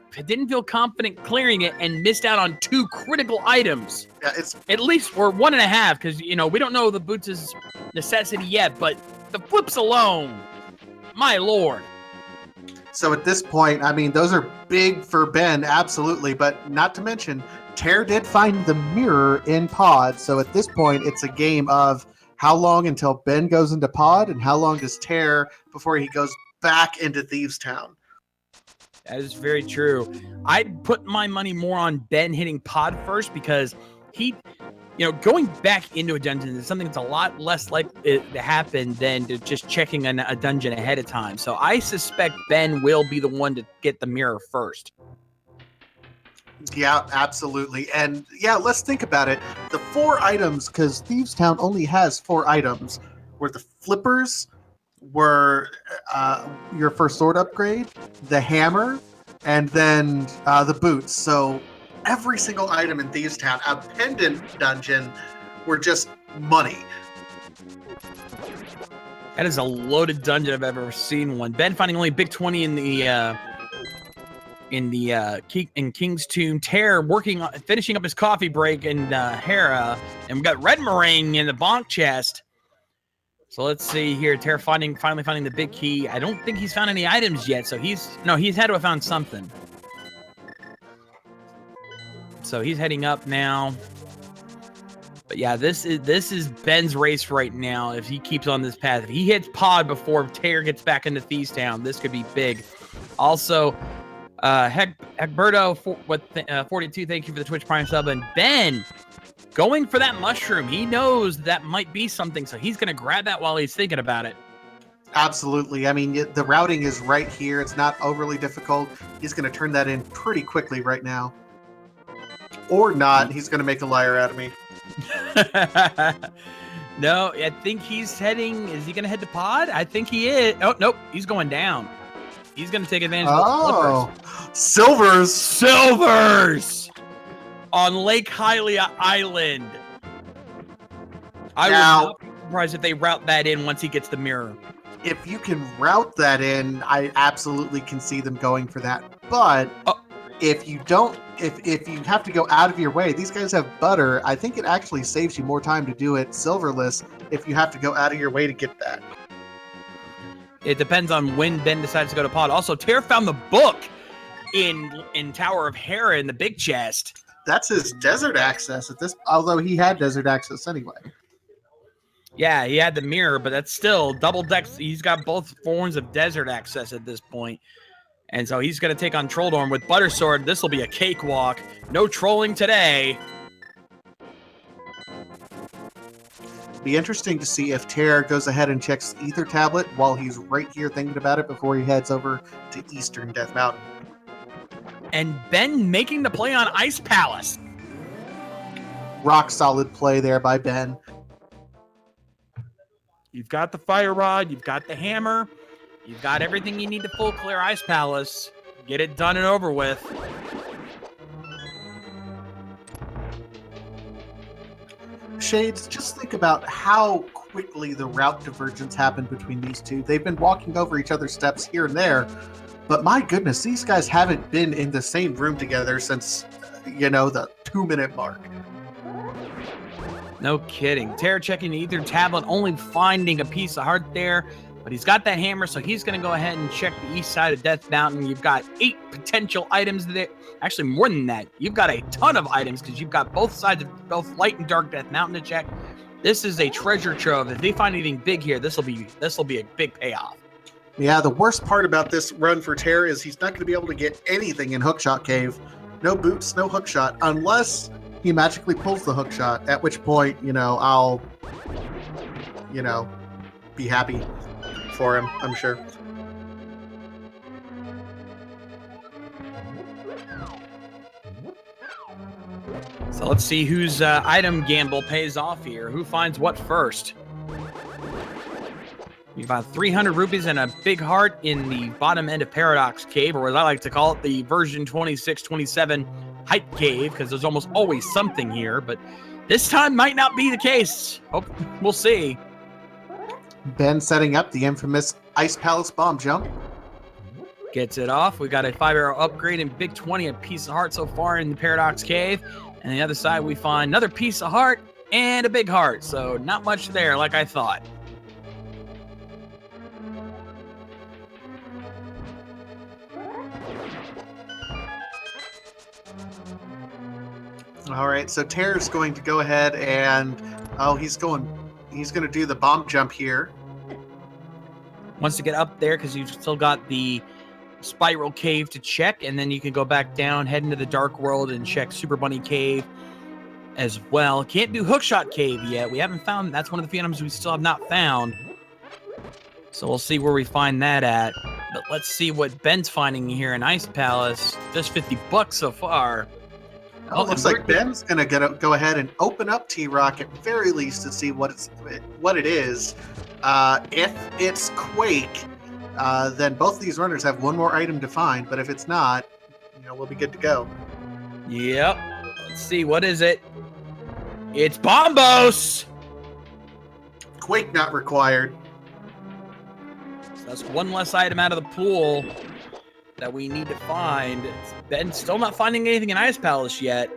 feel confident clearing it, and missed out on 2 critical items. Yeah, it's at least, or 1.5, because we don't know the boots' necessity yet, but the flips alone, my lord. So at this point, I mean, those are big for Ben, absolutely. But not to mention, Tairr did find the mirror in pod. So at this point, it's a game of how long until Ben goes into pod and how long does Tairr before he goes back into Thieves Town. That is very true. I'd put my money more on Ben hitting pod first because he, going back into a dungeon is something that's a lot less likely to happen than to just checking a dungeon ahead of time. So I suspect Ben will be the one to get the mirror first. Yeah, absolutely. And yeah, let's think about it. The 4 items, because Thieves Town only has 4 items, were the flippers, were your first sword upgrade, the hammer, and then the boots. So every single item in Thieves Town, a pendant dungeon, were just money. That is a loaded dungeon if I've ever seen one. Ben finding only big 20 in King's Tomb. Tairr finishing up his coffee break in Hera, and we got Red Meringue in the bonk chest. So let's see here. Tairr finally finding the big key. I don't think he's found any items yet, so he's had to have found something. So he's heading up now. But yeah, this is Ben's race right now. If he keeps on this path, if he hits pod before Tairr gets back into Thieves Town, this could be big. Also, Hegberto 42, thank you for the Twitch Prime sub, and Ben going for that mushroom. He knows that might be something, so he's going to grab that while he's thinking about it. Absolutely. I mean, the routing is right here. It's not overly difficult. He's going to turn that in pretty quickly right now. Or not. He's going to make a liar out of me. No, I think he's heading. Is he going to head to pod? I think he is. Oh, nope. He's going down. He's going to take advantage of the flippers. Silvers! On Lake Hylia Island. I would not be surprised if they route that in once he gets the mirror. If you can route that in, I absolutely can see them going for that. But if you don't, if you have to go out of your way, these guys have butter. I think it actually saves you more time to do it silverless if you have to go out of your way to get that. It depends on when Ben decides to go to pod. Also, Tairr found the book in Tower of Hera in the big chest. That's his desert access at this, although he had desert access anyway. Yeah, he had the mirror, but that's still double decks. He's got both forms of desert access at this point. And so he's going to take on Trolldorm with Butter Sword. This will be a cakewalk. No trolling today. Be interesting to see if Tairr goes ahead and checks Ether Tablet while he's right here thinking about it before he heads over to Eastern Death Mountain. And Ben making the play on Ice Palace. Rock solid play there by Ben. You've got the fire rod. You've got the hammer. You've got everything you need to full clear Ice Palace. Get it done and over with. Shades, just think about how quickly the route divergence happened between these two. They've been walking over each other's steps here and there, but my goodness, these guys haven't been in the same room together since, the 2-minute mark. No kidding. Tairr checking the Ether Tablet, only finding a piece of heart there, but he's got that hammer, so he's going to go ahead and check the east side of Death Mountain. You've got 8 potential items there. Actually, more than that. You've got a ton of items because you've got both sides of both Light and Dark Death Mountain to check. This is a treasure trove. If they find anything big here, this will be a big payoff. Yeah, the worst part about this run for Tairr is he's not going to be able to get anything in Hookshot Cave. No boots, no hookshot, unless he magically pulls the hookshot, at which point, I'll, be happy for him, I'm sure. So let's see whose item gamble pays off here. Who finds what first? You've got 300 rupees and a big heart in the bottom end of Paradox Cave, or as I like to call it, the version 2627 Hype Cave, because there's almost always something here, but this time might not be the case. We'll see. Ben setting up the infamous Ice Palace bomb jump. Gets it off. We got a 5-arrow upgrade in Big 20, a piece of heart so far in the Paradox Cave. And the other side, we find another piece of heart and a big heart. So not much there, like I thought. All right, so Tairr's going to go ahead and he's going to do the bomb jump here. Wants to get up there because you've still got the spiral cave to check, and then you can go back down, head into the dark world, and check Super Bunny Cave as well. Can't do Hookshot Cave yet. We haven't found. That's one of the Phantoms we still have not found. So we'll see where we find that at. But let's see what Ben's finding here in Ice Palace. Just $50 so far. Oh, looks like Ben's gonna go ahead and open up T-Rock at very least to see what it is. If it's Quake, then both of these runners have one more item to find. But if it's not, we'll be good to go. Yep. Let's see, what is it? It's Bombos. Quake not required. So that's one less item out of the pool that we need to find. Ben's still not finding anything in Ice Palace yet.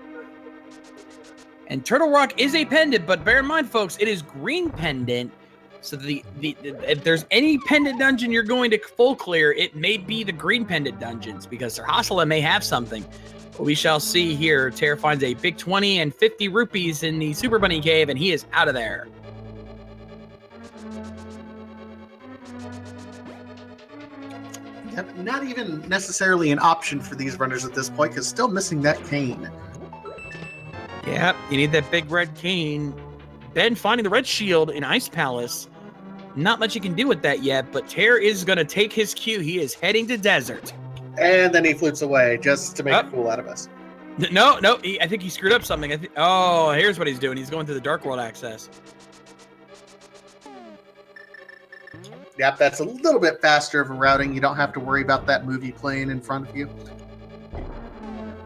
And Turtle Rock is a pendant, but bear in mind, folks, it is green pendant. So if there's any pendant dungeon you're going to full clear, it may be the green pendant dungeons, because Sir Hassela may have something. But we shall see here. Tairr finds a big 20 and 50 rupees in the Super Bunny Cave, and he is out of there. Yep, not even necessarily an option for these runners at this point, because still missing that cane. Yeah, you need that big red cane. Ben finding the red shield in Ice Palace. Not much you can do with that yet, but Tairr is going to take his cue. He is heading to Desert. And then he flutes away just to make a fool out of us. No, I think he screwed up something. Oh, here's what he's doing. He's going to the Dark World access. Yep, that's a little bit faster of a routing. You don't have to worry about that movie playing in front of you.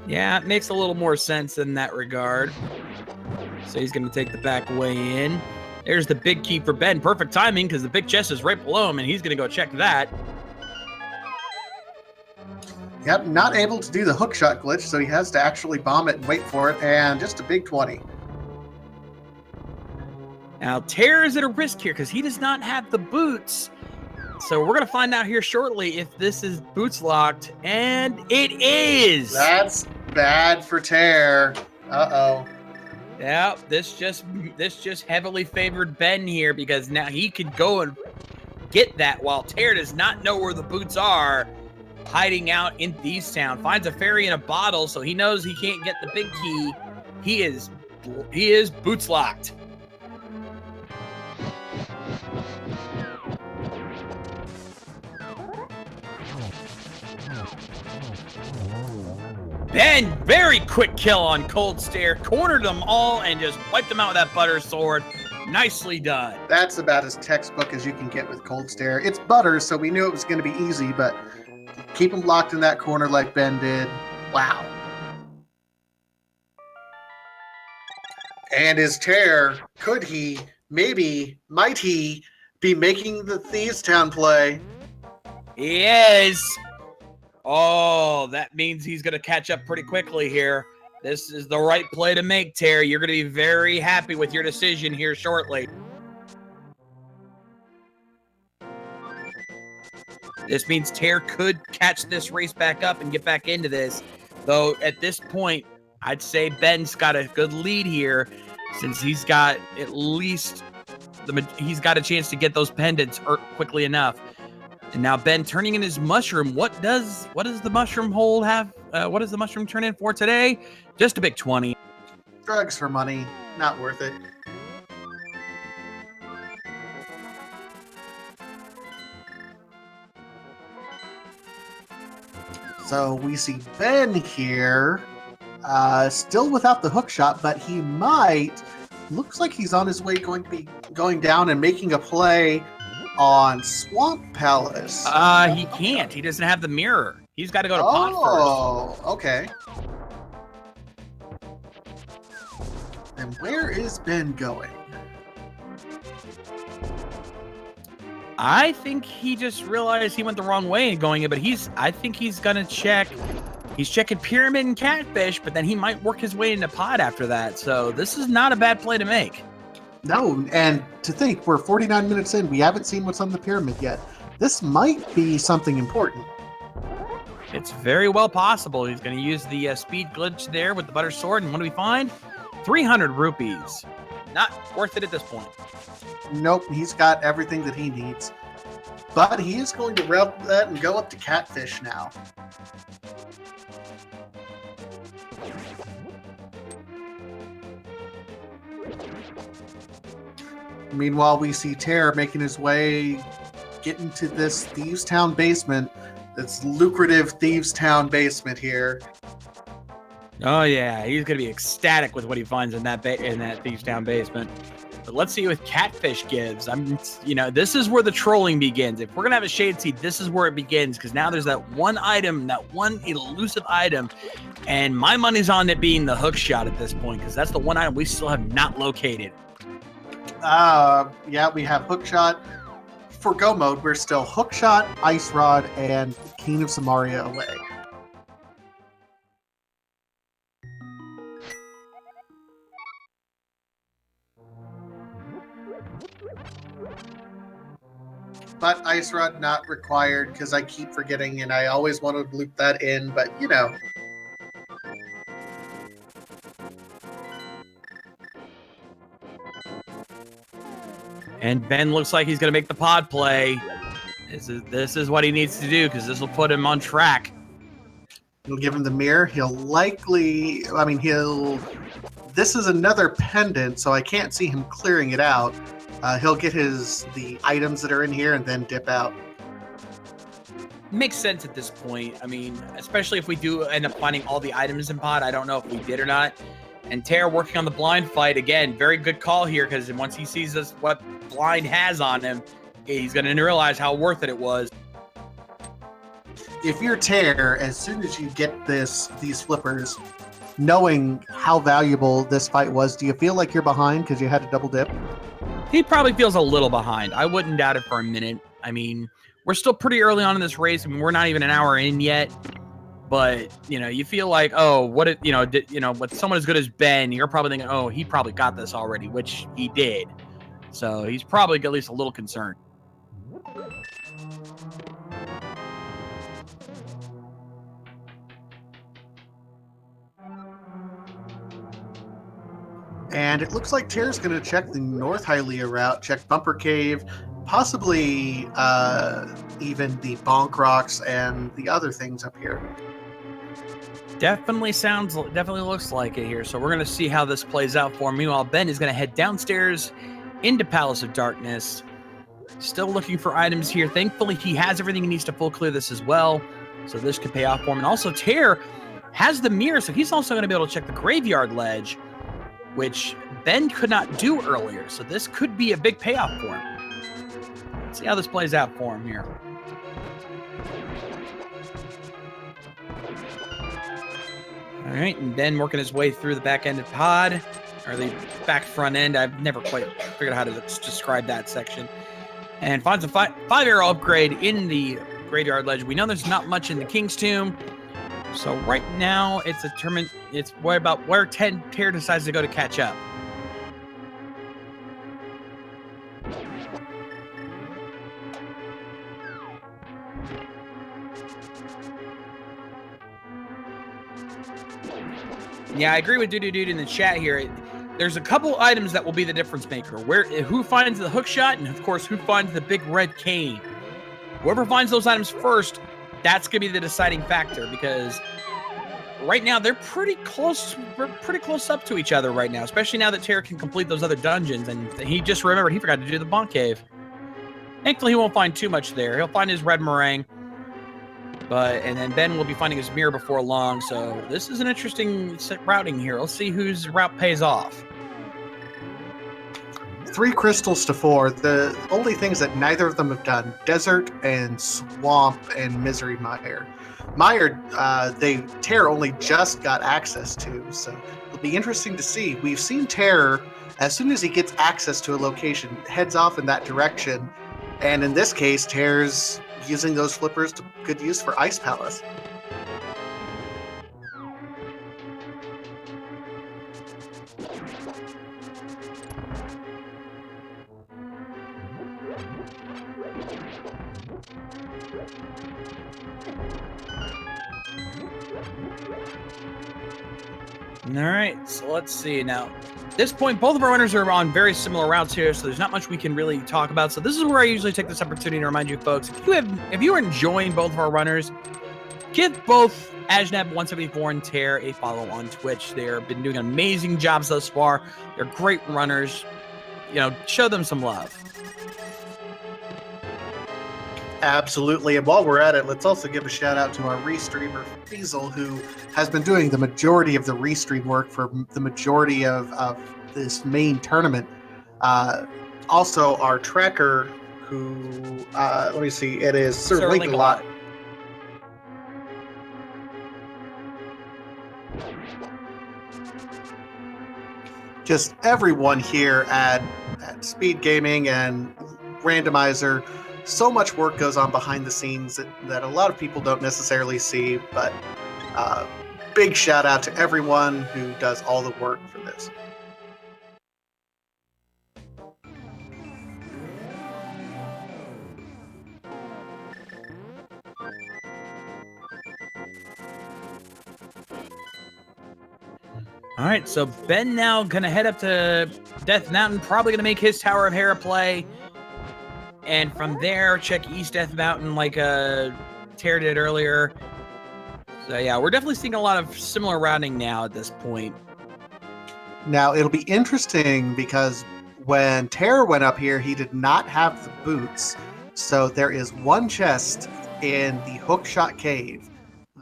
Yeah, it makes a little more sense in that regard. So he's going to take the back way in. There's the big key for Ben. Perfect timing, because the big chest is right below him, and he's going to go check that. Yep, not able to do the hookshot glitch, so he has to actually bomb it and wait for it, and just a big 20. Now, Tairr is at a risk here, because he does not have the boots. So we're going to find out here shortly if this is boots locked, and it is! That's bad for Tairr. Uh-oh. Yeah, this just heavily favored Ben here, because now he could go and get that while Tairr does not know where the boots are, hiding out in Thieves Town. Finds a fairy in a bottle, so he knows he can't get the big key. He is boots locked. Ben, very quick kill on Cold Stare, cornered them all and just wiped them out with that butter sword. Nicely done. That's about as textbook as you can get with Cold Stare. It's butter, so we knew it was going to be easy, but keep them locked in that corner like Ben did. Wow. And is Tairr, could he, maybe, might he be making the Thieves Town play? He is. Oh, that means he's going to catch up pretty quickly here. This is the right play to make, Tairr. You're going to be very happy with your decision here shortly. This means Tairr could catch this race back up and get back into this. Though at this point, I'd say Ben's got a good lead here, since he's got at least he's got a chance to get those pendants quickly enough. And now Ben turning in his mushroom. What does the mushroom hold have? What does the mushroom turn in for today? Just a big 20. Drugs for money, not worth it. So we see Ben here, still without the hook shot, but he looks like he's on his way going down and making a play on Swamp Palace. He can't. He doesn't have the mirror. He's got to go to pot first. Oh, okay. And where is Ben going? I think he just realized he went the wrong way and going it, but I think he's gonna check. He's checking Pyramid and Catfish, but then he might work his way into pot after that. So this is not a bad play to make. No, and to think, we're 49 minutes in, we haven't seen what's on the pyramid yet. This might be something important. It's very well possible. He's going to use the speed glitch there with the butter sword. And what do we find? 300 rupees. Not worth it at this point. Nope, he's got everything that he needs. But he is going to route that and go up to Catfish now. Meanwhile, we see Tairr making his way, getting to this Thieves Town basement. This lucrative Thieves Town basement here. Oh yeah, he's gonna be ecstatic with what he finds in that Thieves Town basement. But let's see what Catfish gives. This is where the trolling begins. If we're gonna have a Shade Seed, this is where it begins, because now there's that one item, that one elusive item, and my money's on it being the hook shot at this point, because that's the one item we still have not located. Yeah, we have hook shot. For go mode, we're still hook shot, ice rod, and King of Samaria away. But ice rod not required because I keep forgetting, and I always want to loop that in. But you know. And Ben looks like he's going to make the pod play. This is what he needs to do, because this will put him on track. We'll give him the mirror. This is another pendant, so I can't see him clearing it out. He'll get the items that are in here and then dip out. Makes sense at this point. I mean, especially if we do end up finding all the items in pod. I don't know if we did or not. And Tairr working on the blind fight. Again, very good call here, because once he sees what blind has on him, he's going to realize how worth it was. If you're Tairr, as soon as you get these flippers, knowing how valuable this fight was, do you feel like you're behind because you had to double dip? He probably feels a little behind. I wouldn't doubt it for a minute. I mean, we're still pretty early on in this race. I mean, we're not even an hour in yet. But, you feel like, with someone as good as Ben, you're probably thinking, oh, he probably got this already, which he did. So he's probably at least a little concerned. And it looks like Tairr's going to check the North Hylia route, check Bumper Cave, possibly even the Bonk Rocks and the other things up here. Definitely looks like it here. So we're going to see how this plays out for him. Meanwhile, Ben is going to head downstairs into Palace of Darkness. Still looking for items here. Thankfully, he has everything he needs to full clear this as well. So this could pay off for him. And also, Tairr has the mirror, so he's also going to be able to check the graveyard ledge, which Ben could not do earlier. So this could be a big payoff for him. Let's see how this plays out for him here. All right, and Ben working his way through the back end of pod, or the back front end. I've never quite figured out how to describe that section. And finds a five-arrow upgrade in the graveyard ledge. We know there's not much in the King's Tomb. So right now, it's where Tairr decides to go to catch up. Yeah, I agree with Dude in the chat here. There's a couple items that will be the difference maker. Who finds the hook shot, and of course, who finds the big red cane. Whoever finds those items first, that's going to be the deciding factor, because right now they're pretty close. We're pretty close up to each other right now, especially now that Tairr can complete those other dungeons, and he just remembered he forgot to do the Bonk Cave. Thankfully, he won't find too much there. He'll find his red meringue. And then Ben will be finding his mirror before long. So this is an interesting routing here. Let's see whose route pays off. 3 crystals to 4. The only things that neither of them have done: Desert and Swamp and Misery Mire. Tairr only just got access to. So it'll be interesting to see. We've seen Tairr, as soon as he gets access to a location, heads off in that direction. And in this case, Tairr's using those flippers to good use for Ice Palace. All right, so let's see. Now, at this point, both of our runners are on very similar routes here, so there's not much we can really talk about. So this is where I usually take this opportunity to remind you folks, if you are enjoying both of our runners, give both ajneb174 and Tairr a follow on Twitch. They've been doing amazing jobs thus far. They're great runners. Show them some love. Absolutely. And while we're at it, let's also give a shout out to our restreamer, Diesel, who has been doing the majority of the restream work for the majority of this main tournament. Also, our tracker, who, let me see, it is Sir Link-A-Lot. Just everyone here at Speed Gaming and Randomizer. So much work goes on behind the scenes that a lot of people don't necessarily see, but big shout out to everyone who does all the work for this. All right, so Ben now gonna head up to Death Mountain, probably gonna make his Tower of Hera play. And from there, check East Death Mountain like Tairr did earlier. So yeah, we're definitely seeing a lot of similar routing now at this point. Now, it'll be interesting because when Tairr went up here, he did not have the boots. So there is one chest in the Hookshot Cave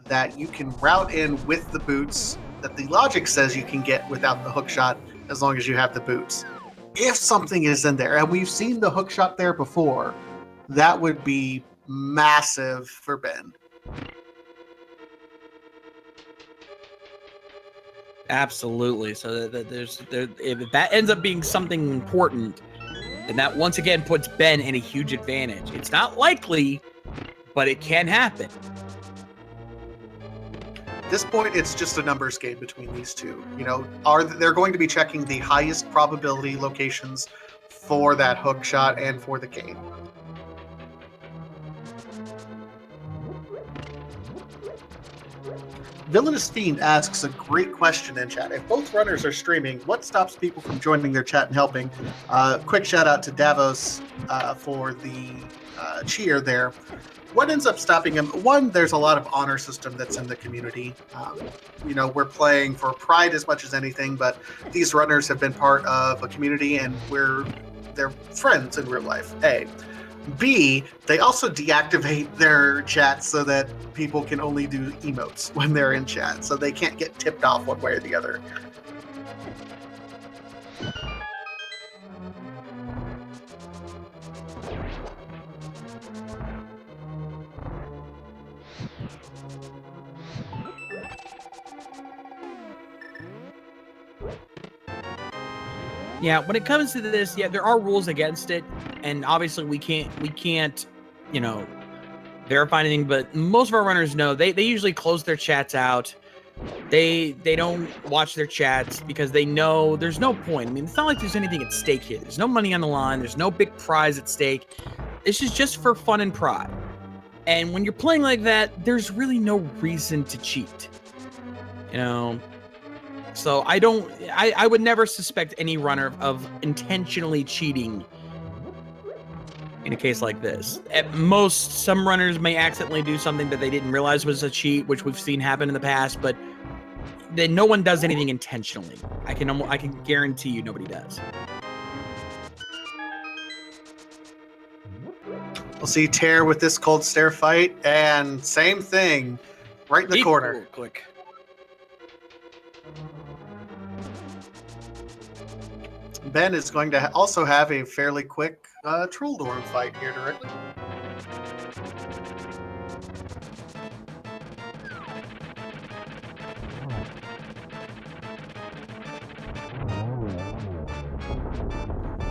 that you can route in with the boots that the logic says you can get without the hookshot as long as you have the boots. If something is in there, and we've seen the hookshot there before, that would be massive for Ben. Absolutely. So if that ends up being something important, then that once again puts Ben in a huge advantage. It's not likely, but it can happen. At this point, it's just a numbers game between these two. They're going to be checking the highest probability locations for that hook shot and for the game. Villainous Fiend asks a great question in chat. If both runners are streaming, what stops people from joining their chat and helping? Quick shout out to Davos for the cheer there. What ends up stopping him? One, there's a lot of honor system that's in the community. We're playing for pride as much as anything, but these runners have been part of a community and they're friends in real life. A. B, they also deactivate their chat so that people can only do emotes when they're in chat, so they can't get tipped off one way or the other. Yeah, when it comes to this, yeah, there are rules against it, and obviously we can't, verify anything. But most of our runners know they usually close their chats out. They don't watch their chats because they know there's no point. I mean, it's not like there's anything at stake here. There's no money on the line. There's no big prize at stake. This is just for fun and pride. And when you're playing like that, there's really no reason to cheat. So I would never suspect any runner of intentionally cheating in a case like this. At most, some runners may accidentally do something that they didn't realize was a cheat, which we've seen happen in the past, but then no one does anything intentionally. I can guarantee you nobody does. We'll see Tairr with this cold stare fight, and same thing, right in the corner. Click. Ben is going to also have a fairly quick Troll Dorm fight here directly.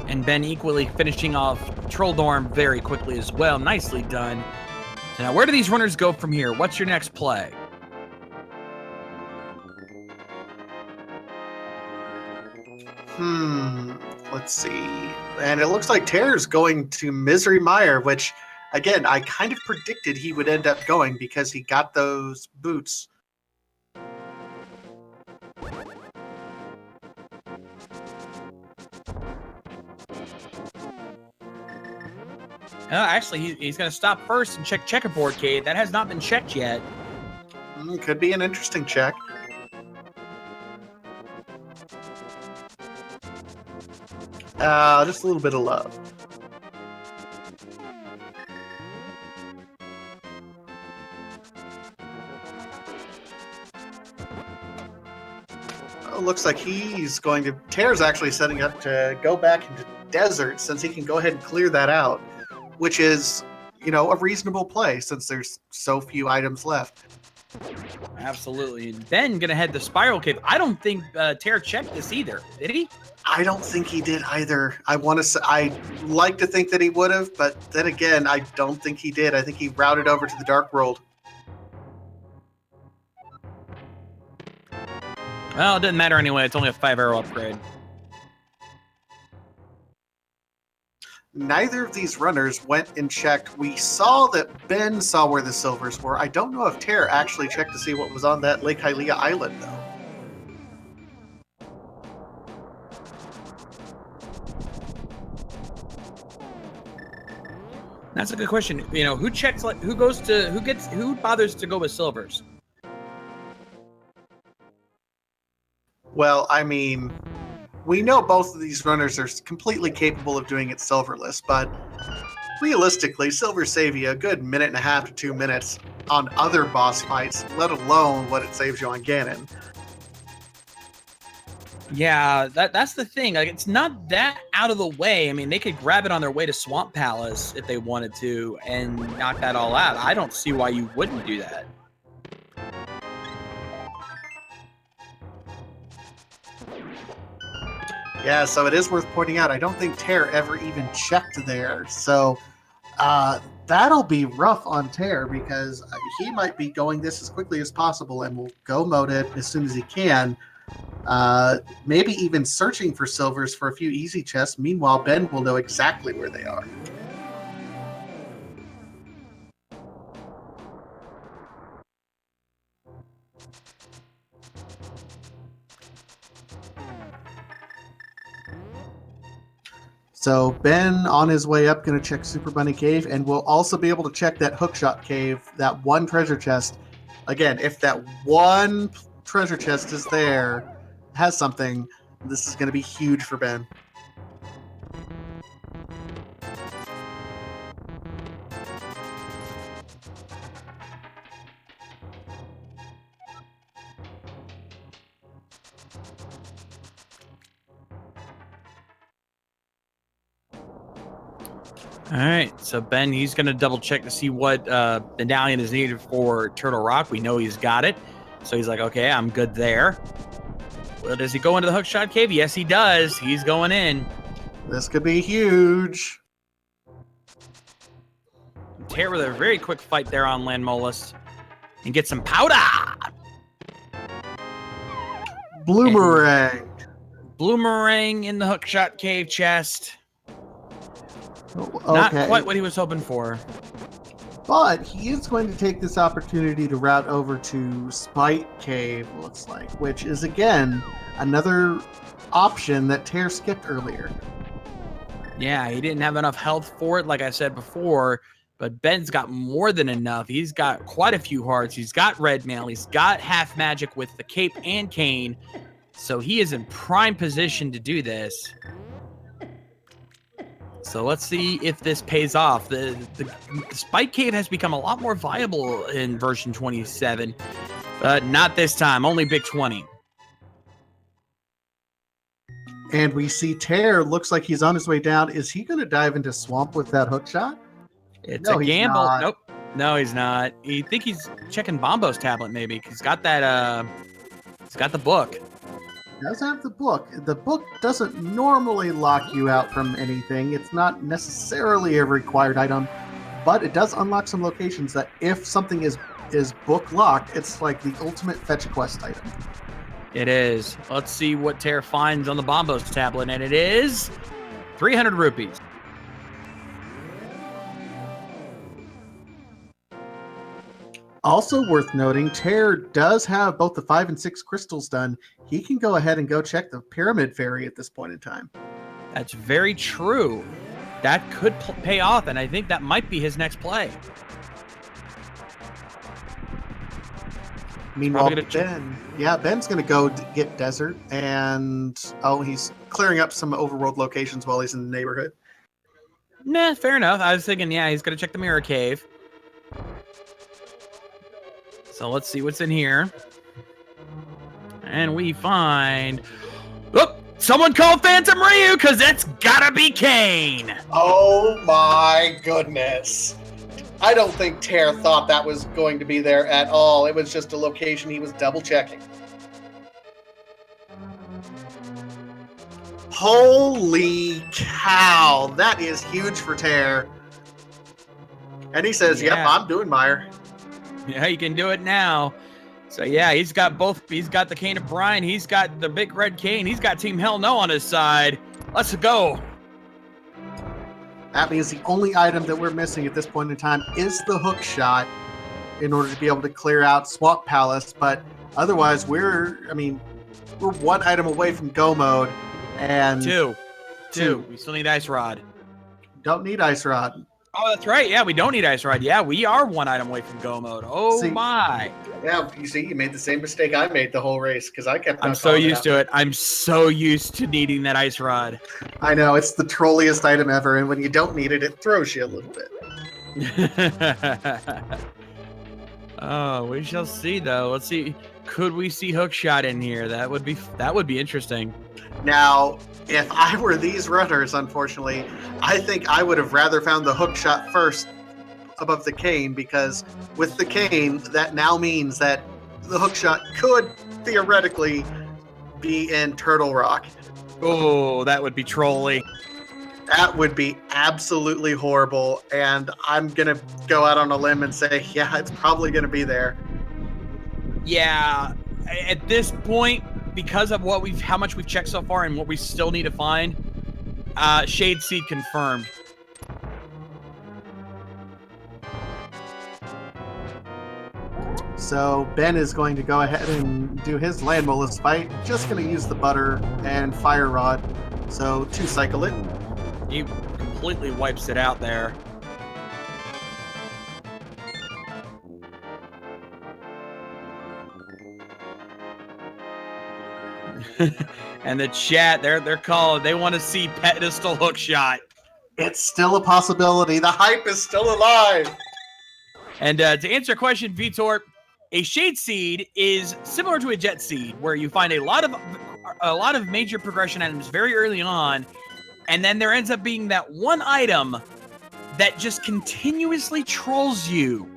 And Ben equally finishing off Troll Dorm very quickly as well. Nicely done. So now, where do these runners go from here? What's your next play? Let's see. And it looks like Tairr's going to Misery Mire, which, again, I kind of predicted he would end up going because he got those boots. Actually, he's going to stop first and check checkerboard cave. That has not been checked yet. Could be an interesting check. Just a little bit of love. Looks like Tairr's actually setting up to go back into desert since he can go ahead and clear that out, which is, a reasonable play since there's so few items left. Absolutely. Ben gonna head to Spiral Cave. I don't think Tairr checked this either. Did he? I don't think he did either. I like to think that he would have, but then again, I don't think he did. I think he routed over to the Dark World. Well, it doesn't matter anyway. It's only a 5-arrow upgrade. Neither of these runners went and checked. We saw that Ben saw where the silvers were. I don't know if Tairr actually checked to see what was on that Lake Hylia island, though. That's a good question. Who checks? Who bothers to go with silvers? Well, I mean, we know both of these runners are completely capable of doing it silverless, but realistically, silvers save you a good 1.5 to 2 minutes on other boss fights, let alone what it saves you on Ganon. Yeah, that's the thing. Like, it's not that out of the way. I mean, they could grab it on their way to Swamp Palace if they wanted to and knock that all out. I don't see why you wouldn't do that. Yeah, so it is worth pointing out, I don't think Tairr ever even checked there. So that'll be rough on Tairr because he might be going this as quickly as possible and will go mode it as soon as he can. Maybe even searching for silvers for a few easy chests. Meanwhile, Ben will know exactly where they are. So Ben, on his way up, going to check Super Bunny Cave, and we'll also be able to check that Hookshot Cave, that one treasure chest. Again, if that one treasure chest is there, has something, this is going to be huge for Ben. All right, so Ben, he's going to double check to see what medallion is needed for Turtle Rock. We know he's got it. So he's like, okay, I'm good there. Well, does he go into the Hookshot Cave? Yes, he does. He's going in. This could be huge. Tairr with a very quick fight there on Land Mollusk. And get some powder! Bloomerang. Bloomerang in the Hookshot Cave chest. Okay. Not quite what he was hoping for. But he is going to take this opportunity to route over to Spite Cave, looks like, which is, again, another option that Tairr skipped earlier. Yeah, he didn't have enough health for it, like I said before, but Ben's got more than enough. He's got quite a few hearts. He's got red mail. He's got half magic with the cape and cane, so he is in prime position to do this. So let's see if this pays off. The Spike Cave has become a lot more viable in version 27, but not this time. Only Big 20. And we see Tairr looks like he's on his way down. Is he going to dive into Swamp with that hook shot? It's a gamble. Nope. No, he's not. I think he's checking Bombo's tablet, maybe. He's got that, he's got the book. He does have the book. The book doesn't normally lock you out from anything. It's not necessarily a required item, but it does unlock some locations that if something is book locked, it's like the ultimate fetch quest item. It is. Let's see what Tairr finds on the Bombo's tablet, and it is 300 rupees. Also worth noting, Tairr does have both the 5 and 6 crystals done. He can go ahead and go check the Pyramid Fairy at this point in time. That's very true. that could pay off, and I think that might be his next play. Meanwhile, Ben's going to go get Desert, and he's clearing up some overworld locations while he's in the neighborhood. Nah, fair enough. I was thinking, yeah, he's going to check the Mirror Cave. So let's see what's in here. And we find... Oh, someone call Phantom Ryu, because that's got to be Kane. Oh my goodness. I don't think Tairr thought that was going to be there at all. It was just a location he was double checking. Holy cow. That is huge for Tairr. And he says, yep, I'm doing Meyer. Yeah, you can do it now. So yeah, he's got both. He's got the Cane of Brine. He's got the big red cane. He's got Team Hell No on his side. Let's go. That means the only item that we're missing at this point in time is the hook shot in order to be able to clear out Swamp Palace. But otherwise, we're one item away from go mode. And two. We still need Ice Rod. Don't need Ice Rod. Oh, that's right. Yeah, we don't need Ice Rod. Yeah, we are one item away from go mode. Oh, my. Yeah, you see, you made the same mistake I made the whole race because I kept. I'm so used to it. I'm so used to needing that Ice Rod. I know, it's the trolliest item ever, and when you don't need it, it throws you a little bit. Oh, we shall see, though. Let's see. Could we see Hookshot in here? That would be interesting. Now, if I were these runners, unfortunately, I think I would have rather found the hook shot first above the cane, because with the cane, that now means that the hook shot could theoretically be in Turtle Rock. Oh, that would be trolly. That would be absolutely horrible, and I'm going to go out on a limb and say, yeah, it's probably going to be there. Yeah, at this point, because of how much we've checked so far and what we still need to find, Shade Seed confirmed. So Ben is going to go ahead and do his Land Mollusk fight. Just going to use the Butter and Fire Rod. So 2 cycle it. He completely wipes it out there. And the chat, they're calling. They want to see Pedestal Hookshot. It's still a possibility. The hype is still alive. And to answer your question, Vitor, a Shade Seed is similar to a Jet Seed, where you find a lot of major progression items very early on, and then there ends up being that one item that just continuously trolls you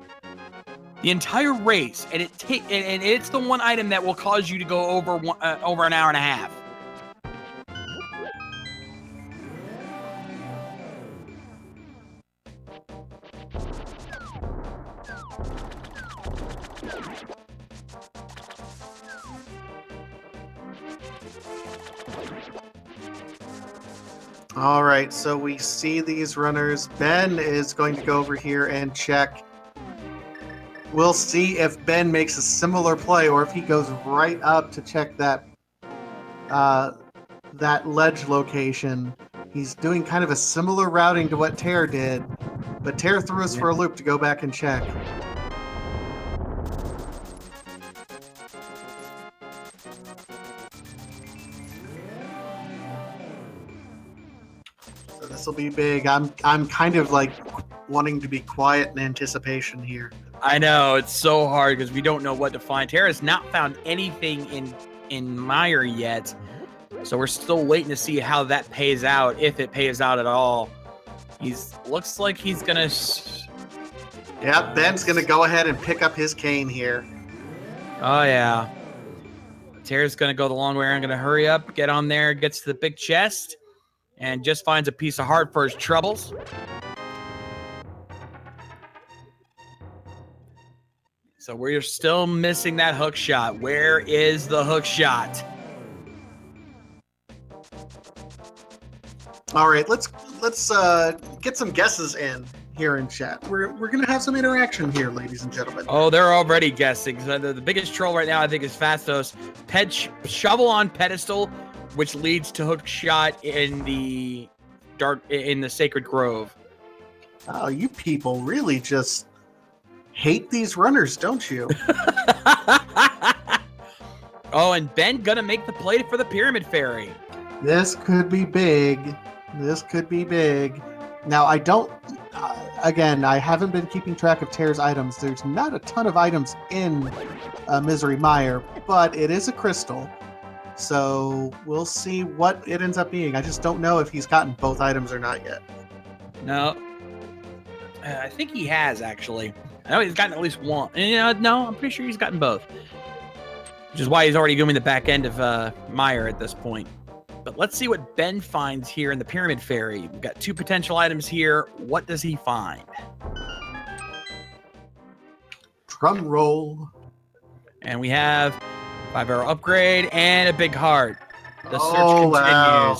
the entire race, and it's the one item that will cause you to go over an hour and a half. All right, so we see these runners. Ben is going to go over here and check. We'll see if Ben makes a similar play or if he goes right up to check that ledge location. He's doing kind of a similar routing to what Tairr did, but Tairr threw us for a loop to go back and check. So this will be big. I'm kind of like wanting to be quiet in anticipation here. I know, it's so hard because we don't know what to find. Tairr has not found anything in Meyer yet, so we're still waiting to see how that pays out, if it pays out at all. Looks like he's gonna. Yeah, Ben's gonna go ahead and pick up his cane here. Oh yeah, Tairr's gonna go the long way. I'm gonna hurry up, get on there, gets to the big chest, and just finds a piece of heart for his troubles. So we're still missing that hook shot. Where is the hook shot? All right, let's get some guesses in here in chat. We're gonna have some interaction here, ladies and gentlemen. Oh, they're already guessing. The biggest troll right now, I think, is Fastos. Shovel on pedestal, which leads to hook shot in the in the Sacred Grove. Oh, you people really just hate these runners, don't you? Oh, and Ben gonna make the play for the Pyramid Fairy. This could be big. This could be big. Now, I don't... again, I haven't been keeping track of Tairr's items. There's not a ton of items in Misery Mire, but it is a crystal. So we'll see what it ends up being. I just don't know if he's gotten both items or not yet. No. I think he has, actually. I know he's gotten at least one. No, I'm pretty sure he's gotten both. Which is why he's already going the back end of Mire at this point. But let's see what Ben finds here in the Pyramid Fairy. We've got 2 potential items here. What does he find? Drum roll. And we have 5-arrow upgrade and a big heart. The search continues. Wow.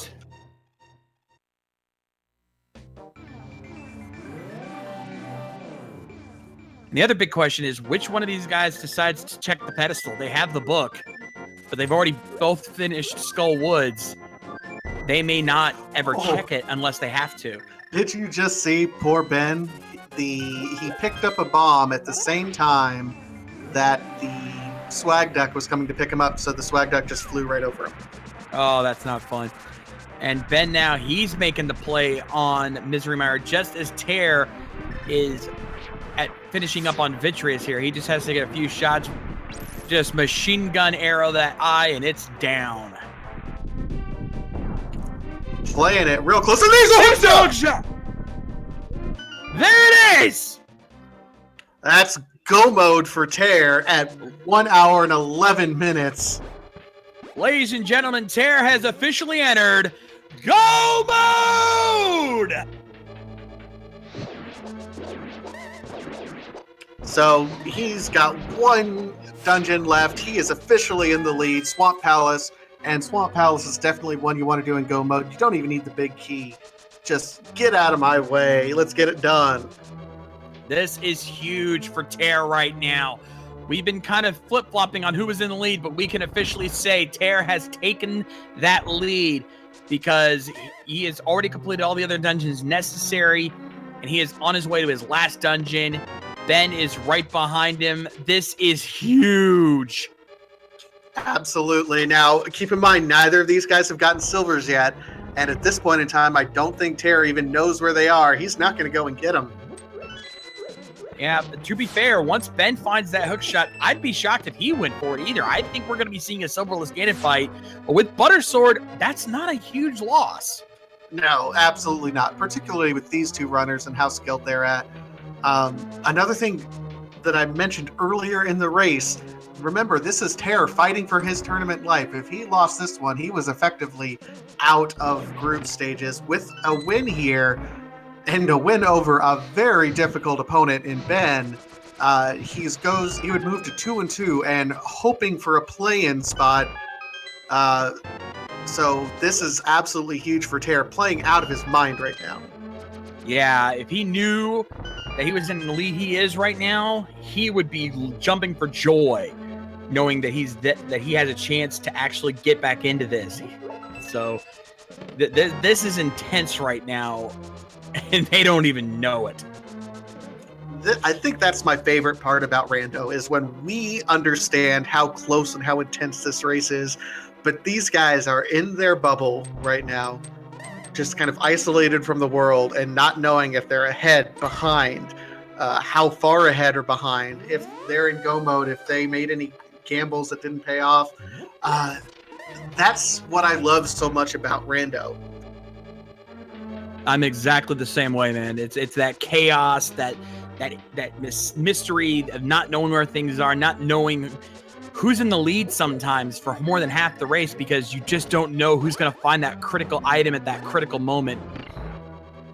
And the other big question is, which one of these guys decides to check the pedestal? They have the book, but they've already both finished Skull Woods. They may not ever check it unless they have to. Did you just see poor Ben? He picked up a bomb at the same time that the swag duck was coming to pick him up, so the swag duck just flew right over him. Oh, that's not fun. And Ben now, he's making the play on Misery Mire just as Tairr is at finishing up on Vitreous here. He just has to get a few shots. Just machine gun arrow that eye, and it's down. Playing it real close. And there's a hook shot! There it is! That's go mode for Tairr at 1 hour and 11 minutes. Ladies and gentlemen, Tairr has officially entered Go Mode! So he's got 1 dungeon left. He is officially in the lead. Swamp Palace. And Swamp Palace is definitely one you want to do in Go Mode. You don't even need the big key. Just get out of my way. Let's get it done. This is huge for Tairr right now. We've been kind of flip-flopping on who was in the lead, but we can officially say Tairr has taken that lead because he has already completed all the other dungeons necessary, and he is on his way to his last dungeon. Ben is right behind him. This is huge. Absolutely. Now, keep in mind, neither of these guys have gotten silvers yet. And at this point in time, I don't think Tairr even knows where they are. He's not going to go and get them. Yeah, to be fair, once Ben finds that hook shot, I'd be shocked if he went for it either. I think we're going to be seeing a silverless Ganon fight. But with Buttersword, that's not a huge loss. No, absolutely not. Particularly with these 2 runners and how skilled they're at. Another thing that I mentioned earlier in the race, remember, this is Tairr fighting for his tournament life. If he lost this one, he was effectively out of group stages. With a win here, and a win over a very difficult opponent in Ben, he would move to 2-2 and hoping for a play-in spot. So this is absolutely huge for Tairr, playing out of his mind right now. Yeah, if he knew that he was in the lead he is right now, he would be jumping for joy, knowing that that he has a chance to actually get back into this. So this is intense right now, and they don't even know it. I think that's my favorite part about Rando, is when we understand how close and how intense this race is, but these guys are in their bubble right now, just kind of isolated from the world and not knowing if they're ahead, behind, how far ahead or behind, if they're in Go Mode, if they made any gambles that didn't pay off. That's what I love so much about Rando. I'm exactly the same way, man. It's that chaos, that mystery of not knowing where things are, not knowing who's in the lead sometimes for more than half the race, because you just don't know who's going to find that critical item at that critical moment.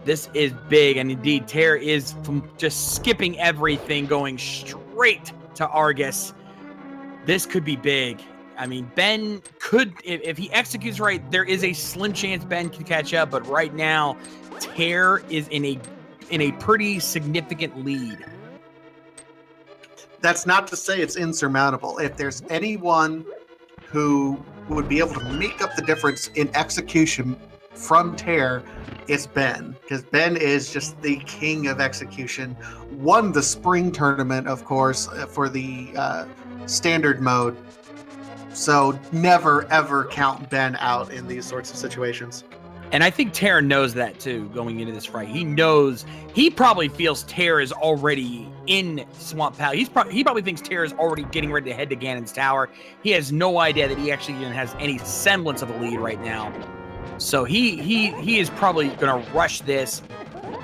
This is big, and indeed, Tairr is from just skipping everything, going straight to Argus. This could be big. I mean, Ben could, if he executes right, there is a slim chance Ben can catch up, but right now, Tairr is in a pretty significant lead. That's not to say it's insurmountable. If there's anyone who would be able to make up the difference in execution from Tairr, it's Ben, because Ben is just the king of execution. Won the spring tournament, of course, for the standard mode. So never, ever count Ben out in these sorts of situations. And I think Tairr knows that too, going into this fight. He probably feels Tairr is already in Swamp Palace. He probably thinks Tairr is already getting ready to head to Ganon's Tower. He has no idea that he actually even has any semblance of a lead right now. So he is probably going to rush this.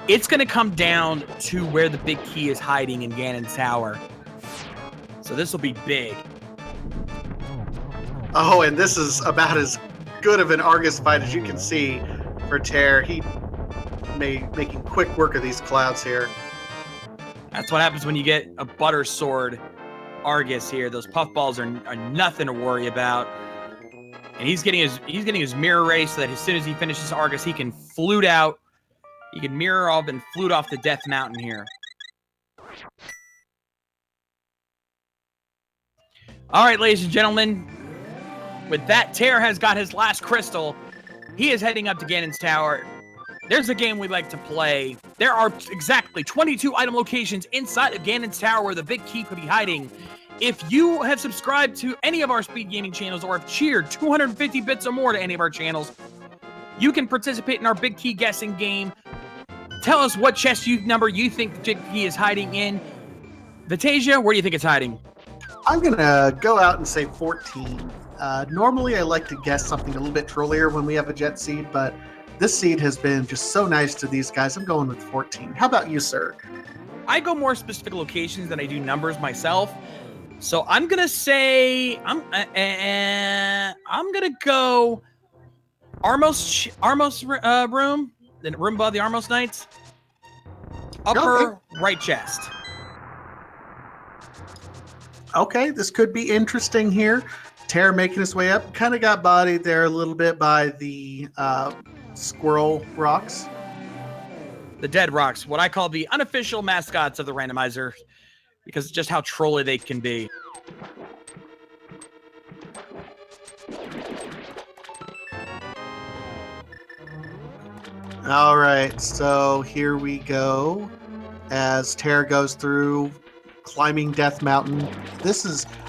It's going to come down to where the big key is hiding in Ganon's Tower. So this will be big. Oh, and this is about as good of an Argus fight as you can see for Tairr. He making quick work of these clouds here. That's what happens when you get a butter sword Argus here. Those puffballs are nothing to worry about. And he's getting his mirror race so that as soon as he finishes Argus, he can flute out. He can mirror off and flute off the Death Mountain here. All right, ladies and gentlemen. With that, Tairr has got his last crystal. He is heading up to Ganon's Tower. There's a game we like to play. There are exactly 22 item locations inside of Ganon's Tower where the big key could be hiding. If you have subscribed to any of our speed gaming channels or have cheered 250 bits or more to any of our channels, you can participate in our big key guessing game. Tell us what chest number you think the big key is hiding in. Vitasia, where do you think it's hiding? I'm going to go out and say 14. Normally, I like to guess something a little bit trollier when we have a jet seed, but this seed has been just so nice to these guys. I'm going with 14. How about you, sir? I go more specific locations than I do numbers myself. So I'm going to say, I'm going to go Armos room, the room above the Armos Knights. Upper right chest. Okay, this could be interesting here. Tairr making his way up. Kind of got bodied there a little bit by the squirrel rocks. The dead rocks, what I call the unofficial mascots of the randomizer, because it's just how trolly they can be. All right, so here we go as Tairr goes through climbing Death Mountain.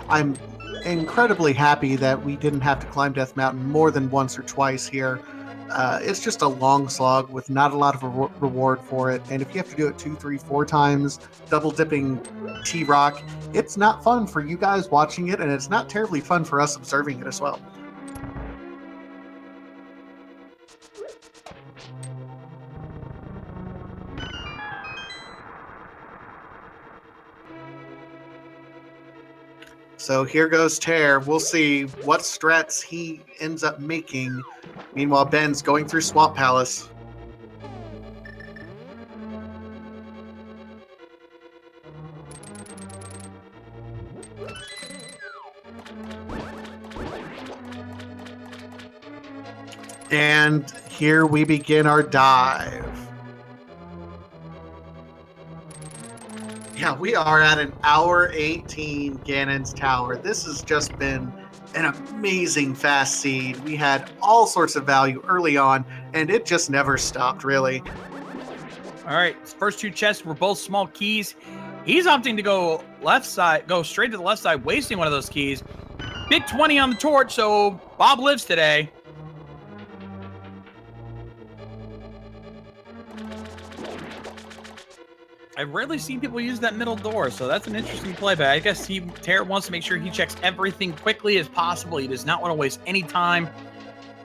I'm incredibly happy that we didn't have to climb Death Mountain more than once or twice here. It's just a long slog with not a lot of reward for it. And if you have to do it 2, 3, 4 times, double dipping T-Rock, it's not fun for you guys watching it, and it's not terribly fun for us observing it as well. So here goes Tairr. We'll see what strats he ends up making. Meanwhile, Ben's going through Swamp Palace. And here we begin our dive. Yeah, we are at an hour 18 Ganon's Tower. This has just been an amazing fast seed. We had all sorts of value early on, and it just never stopped, really. All right, his first 2 chests were both small keys. He's opting to go straight to the left side, wasting one of those keys. Big 20 on the torch, so Bob lives today. I've rarely seen people use that middle door, so that's an interesting play, but I guess Tairr wants to make sure he checks everything quickly as possible. He does not want to waste any time.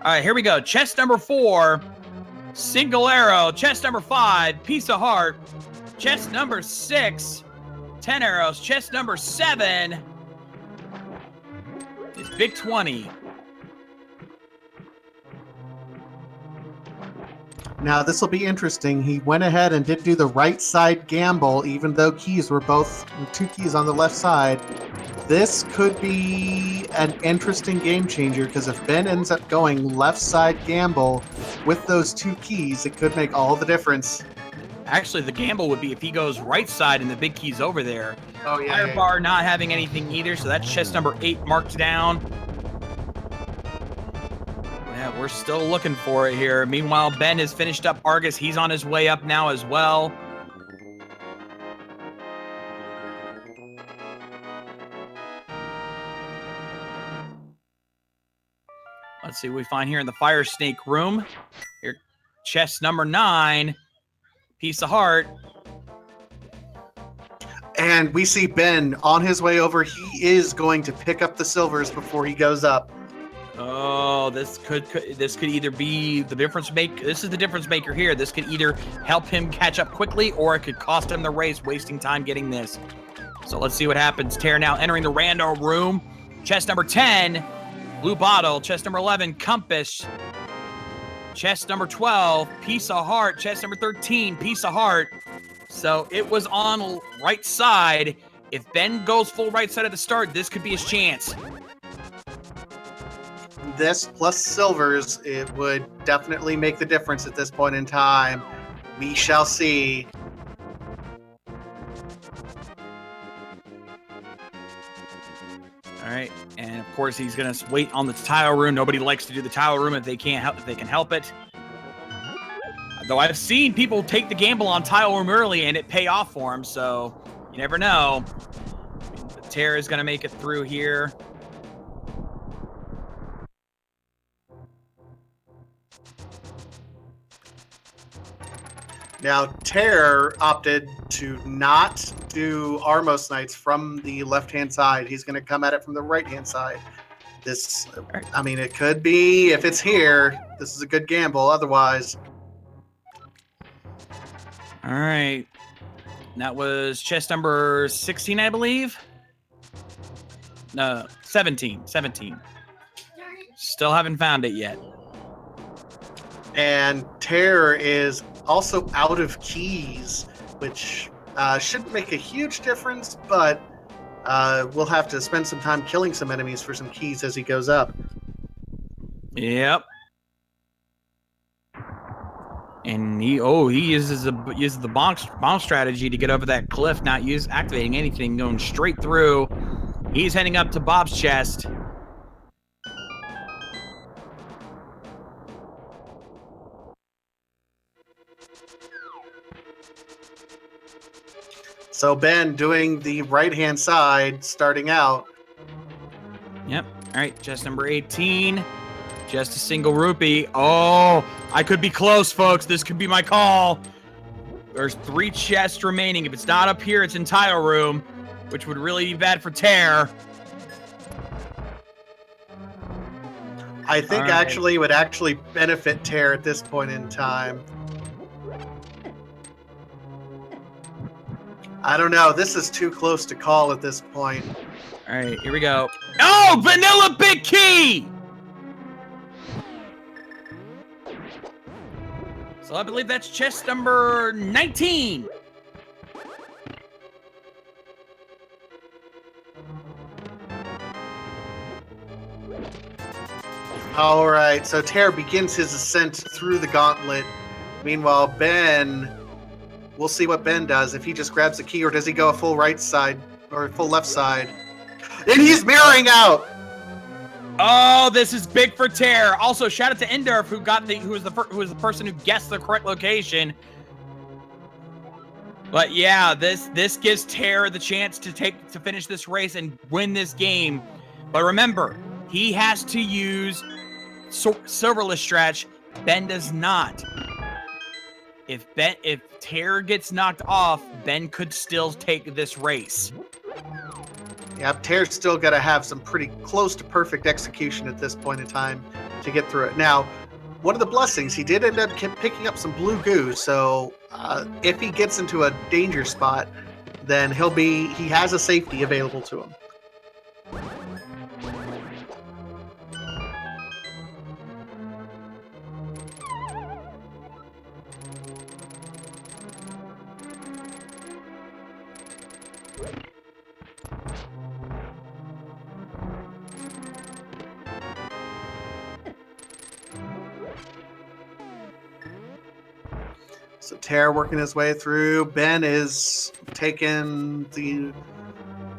All right, here we go. Chest number 4, single arrow. Chest number 5, piece of heart. Chest number 6, 10 arrows. Chest number 7 is big 20. Now, this will be interesting. He went ahead and did do the right side gamble, even though keys were both 2 keys on the left side. This could be an interesting game changer, because if Ben ends up going left side gamble with those 2 keys, it could make all the difference. Actually, the gamble would be if he goes right side and the big key's over there. Oh, yeah. Fire bar not having anything either, so that's chest number 8 marked down. Yeah, we're still looking for it here. Meanwhile, Ben has finished up Argus. He's on his way up now as well. Let's see what we find here in the Fire Snake room. Here, chest number 9. Piece of heart. And we see Ben on his way over. He is going to pick up the silvers before he goes up. Oh, this could either be the difference maker. This is the difference maker here. This could either help him catch up quickly, or it could cost him the race, wasting time getting this. So let's see what happens. Tairr now entering the rando room. Chest number 10, blue bottle. Chest number 11, compass. Chest number 12, piece of heart. Chest number 13, piece of heart. So it was on right side. If Ben goes full right side at the start, this could be his chance. This plus silvers, it would definitely make the difference at this point in time. We shall see. All right, and of course he's gonna wait on the tile room. Nobody likes to do the tile room if they can't help. If they can help it. Though I've seen people take the gamble on tile room early and it pay off for them, so you never know. Tairr is gonna make it through here. Now, Tairr opted to not do Armos Knights from the left-hand side. He's going to come at it from the right-hand side. This, I mean, it could be, if it's here, this is a good gamble. Otherwise. All right. That was chest number 16, I believe. No, 17. 17. Still haven't found it yet. And Tairr is also out of keys, which shouldn't make a huge difference, but we'll have to spend some time killing some enemies for some keys as he goes up. Yep. And he uses the bomb strategy to get over that cliff, not activating anything, going straight through. He's heading up to Bob's chest. So Ben doing the right-hand side, starting out. Yep. All right, chest number 18. Just a single rupee. Oh, I could be close, folks. This could be my call. There's 3 chests remaining. If it's not up here, it's in tile room, which would really be bad for Tairr. I think actually it would actually benefit Tairr at this point in time. I don't know. This is too close to call at this point. All right, here we go. Oh, vanilla big key! So I believe that's chest number 19. All right, so Tairr begins his ascent through the gauntlet. Meanwhile, Ben, we'll see what Ben does. If he just grabs the key, or does he go a full right side or full left side? And he's mirroring out. Oh, this is big for Tairr. Also, shout out to Endorf, who was the person who guessed the correct location. But yeah, this gives Tairr the chance to finish this race and win this game. But remember, he has to use serverless stretch. Ben does not. If Tairr gets knocked off, Ben could still take this race. Yeah, Tairr's still got to have some pretty close to perfect execution at this point in time to get through it. Now, one of the blessings, he did end up picking up some blue goo, so if he gets into a danger spot, then he has a safety available to him. So Tairr working his way through. Ben is taking the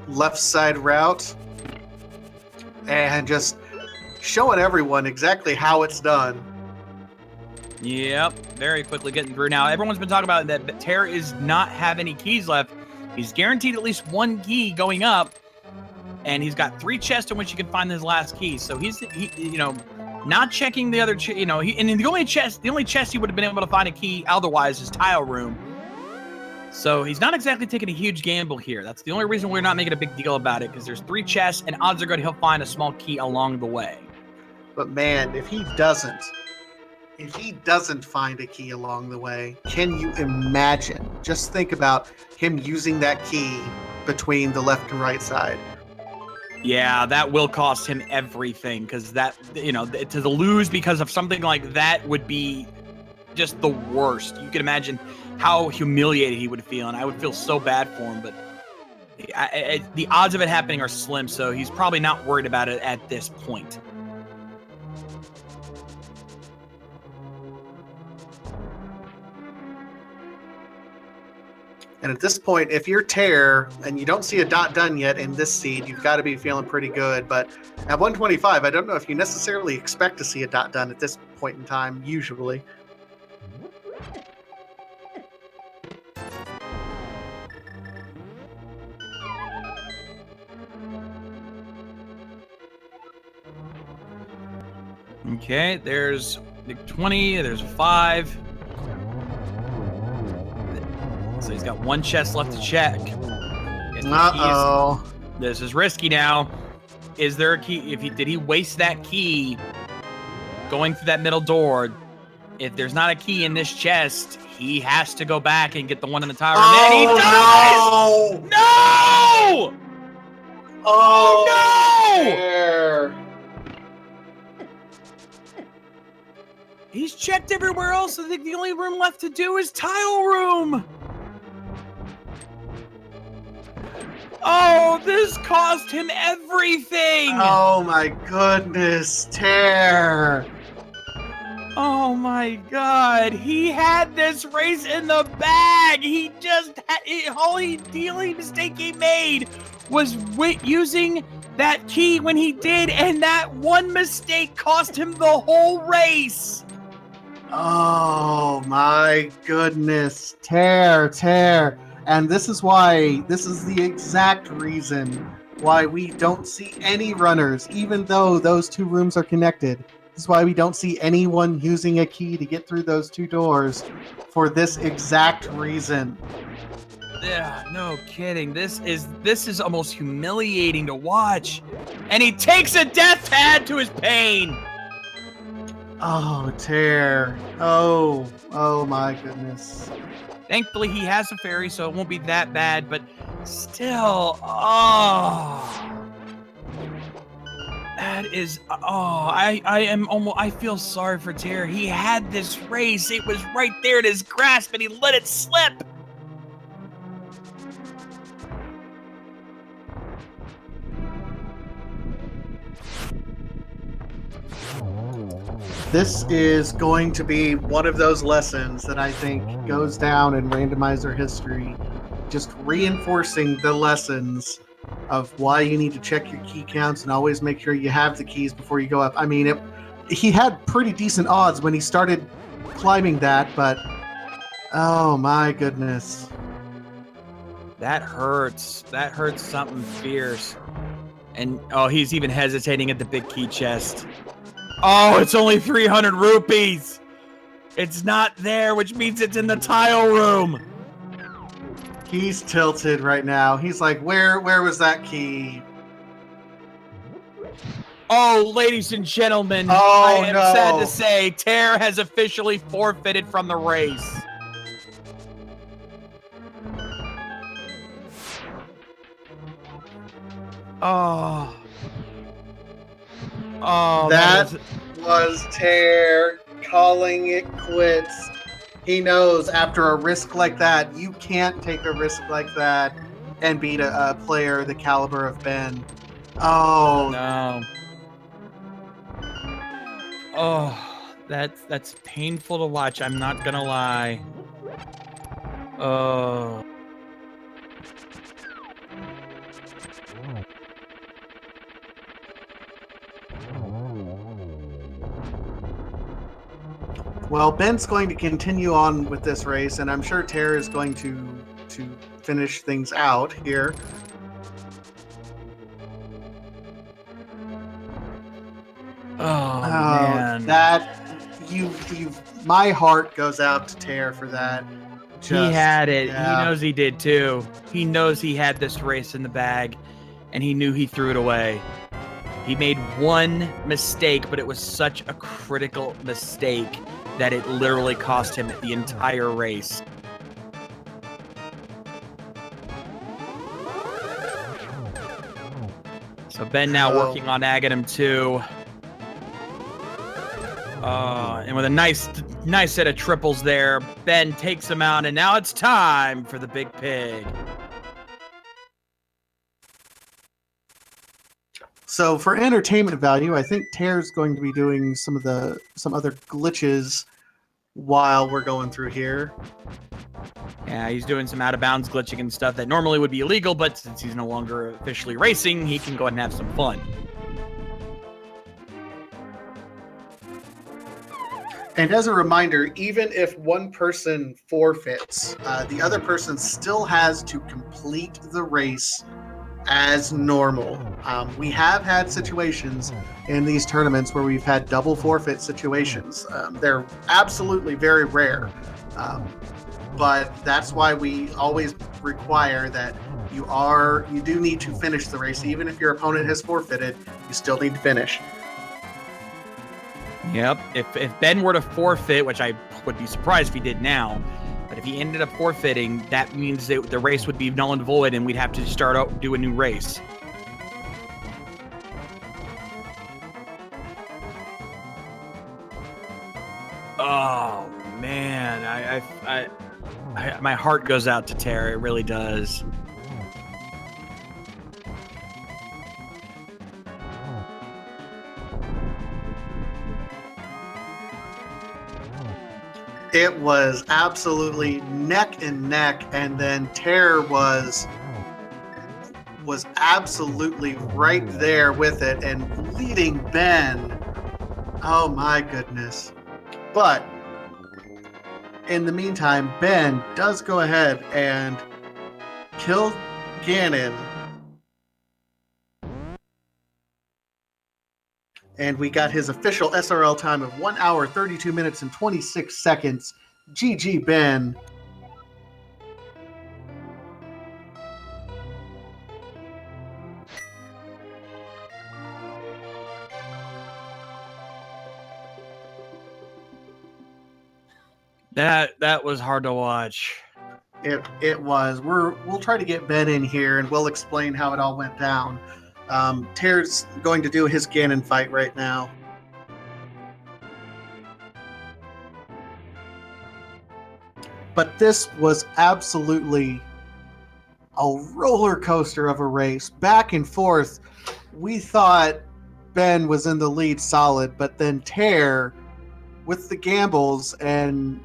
left side route and just showing everyone exactly how it's done. Yep, very quickly getting through. Now, everyone's been talking about that Tairr is not have any keys left. He's guaranteed at least one key going up, and he's got 3 chests in which he can find his last key. So he's not checking the other, and the only chest he would have been able to find a key otherwise is tile room. So he's not exactly taking a huge gamble here. That's the only reason we're not making a big deal about it, because there's 3 chests, and odds are good he'll find a small key along the way. But man, if he doesn't find a key along the way, can you imagine? Just think about him using that key between the left and right side. Yeah, that will cost him everything, because that, to lose because of something like that would be just the worst. You can imagine how humiliated he would feel, and I would feel so bad for him, but the odds of it happening are slim, so he's probably not worried about it at this point. And at this point, if you're Tairr and you don't see a dot done yet in this seed, you've got to be feeling pretty good. But at 125, I don't know if you necessarily expect to see a dot done at this point in time, usually. Okay, there's a 20, there's a 5. So he's got 1 chest left to check. Uh-oh. This is risky now. Is there a key? Did he waste that key going through that middle door? If there's not a key in this chest, he has to go back and get the one in the tower. And then he dies! No! Oh, no! Tairr. He's checked everywhere else. I think the only room left to do is tile room. Oh, this cost him everything. Oh my goodness, Tairr. Oh my God, he had this race in the bag. He just had the only mistake he made was using that key when he did, and that one mistake cost him the whole race. Oh my goodness, Tairr. And this is the exact reason why we don't see any runners, even though those 2 rooms are connected. This is why we don't see anyone using a key to get through those 2 doors, for this exact reason. Yeah, no kidding. This is almost humiliating to watch. And he takes a death pad to his pain. Oh, Tairr. Oh my goodness. Thankfully, he has a fairy, so it won't be that bad, but still, that is, I feel sorry for Tairr. He had this race. It was right there at his grasp, and he let it slip. This is going to be one of those lessons that I think goes down in randomizer history, just reinforcing the lessons of why you need to check your key counts and always make sure you have the keys before you go up. I mean, he had pretty decent odds when he started climbing that, but oh my goodness. That hurts. That hurts something fierce. And, he's even hesitating at the big key chest. Oh, it's only 300 rupees. It's not there, which means it's in the tile room. He's tilted right now. He's like, where was that key? Oh, ladies and gentlemen, I am sad to say, Tairr has officially forfeited from the race. Oh, that was Tairr calling it quits. He knows after a risk like that, you can't take a risk like that and beat a player the caliber of Ben. Oh no. Oh, that's painful to watch. I'm not gonna lie. Oh. Well, Ben's going to continue on with this race, and I'm sure Tairr is going to finish things out here. Oh man, that my heart goes out to Tairr for that. He had it. Yeah. He knows he did too. He knows he had this race in the bag, and he knew he threw it away. He made one mistake, but it was such a critical mistake that it literally cost him the entire race. So Ben now working on ajneb174. And with a nice set of triples there, Ben takes him out, and now it's time for the big pig. So for entertainment value, I think Tairr's going to be doing some other glitches while we're going through here. Yeah, he's doing some out of bounds glitching and stuff that normally would be illegal, but since he's no longer officially racing, he can go ahead and have some fun. And as a reminder, even if one person forfeits, the other person still has to complete the race as normal. We have had situations in these tournaments where we've had double forfeit situations. They're absolutely very rare, but that's why we always require that you do need to finish the race. Even if your opponent has forfeited, you still need to finish. Yep. If Ben were to forfeit, which I would be surprised if he did now, but if he ended up forfeiting, that means that the race would be null and void, and we'd have to start out do a new race. Oh man, my heart goes out to Tairr. It really does. It was absolutely neck and neck, and then Tairr was absolutely right there with it and leading Ben. Oh my goodness. But in the meantime, Ben does go ahead and kill Ganon. And we got his official SRL time of 1 hour, 32 minutes, and 26 seconds. GG, Ben. That was hard to watch. It was. We'll try to get Ben in here, and we'll explain how it all went down. Tairr's going to do his Ganon fight right now. But this was absolutely a roller coaster of a race. Back and forth. We thought Ben was in the lead solid, but then Tairr, with the gambles and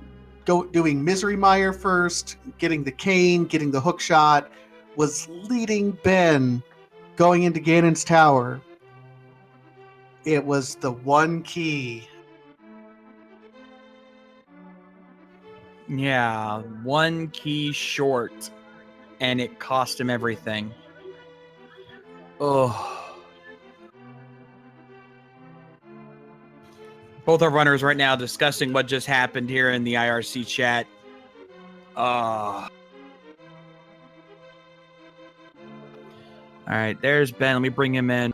doing Misery Mire first, getting the cane, getting the hook shot, was leading Ben going into Ganon's tower. It was the one key. Yeah, one key short, and it cost him everything. Oh. Both our runners right now discussing what just happened here in the IRC chat. All right, there's Ben. Let me bring him in.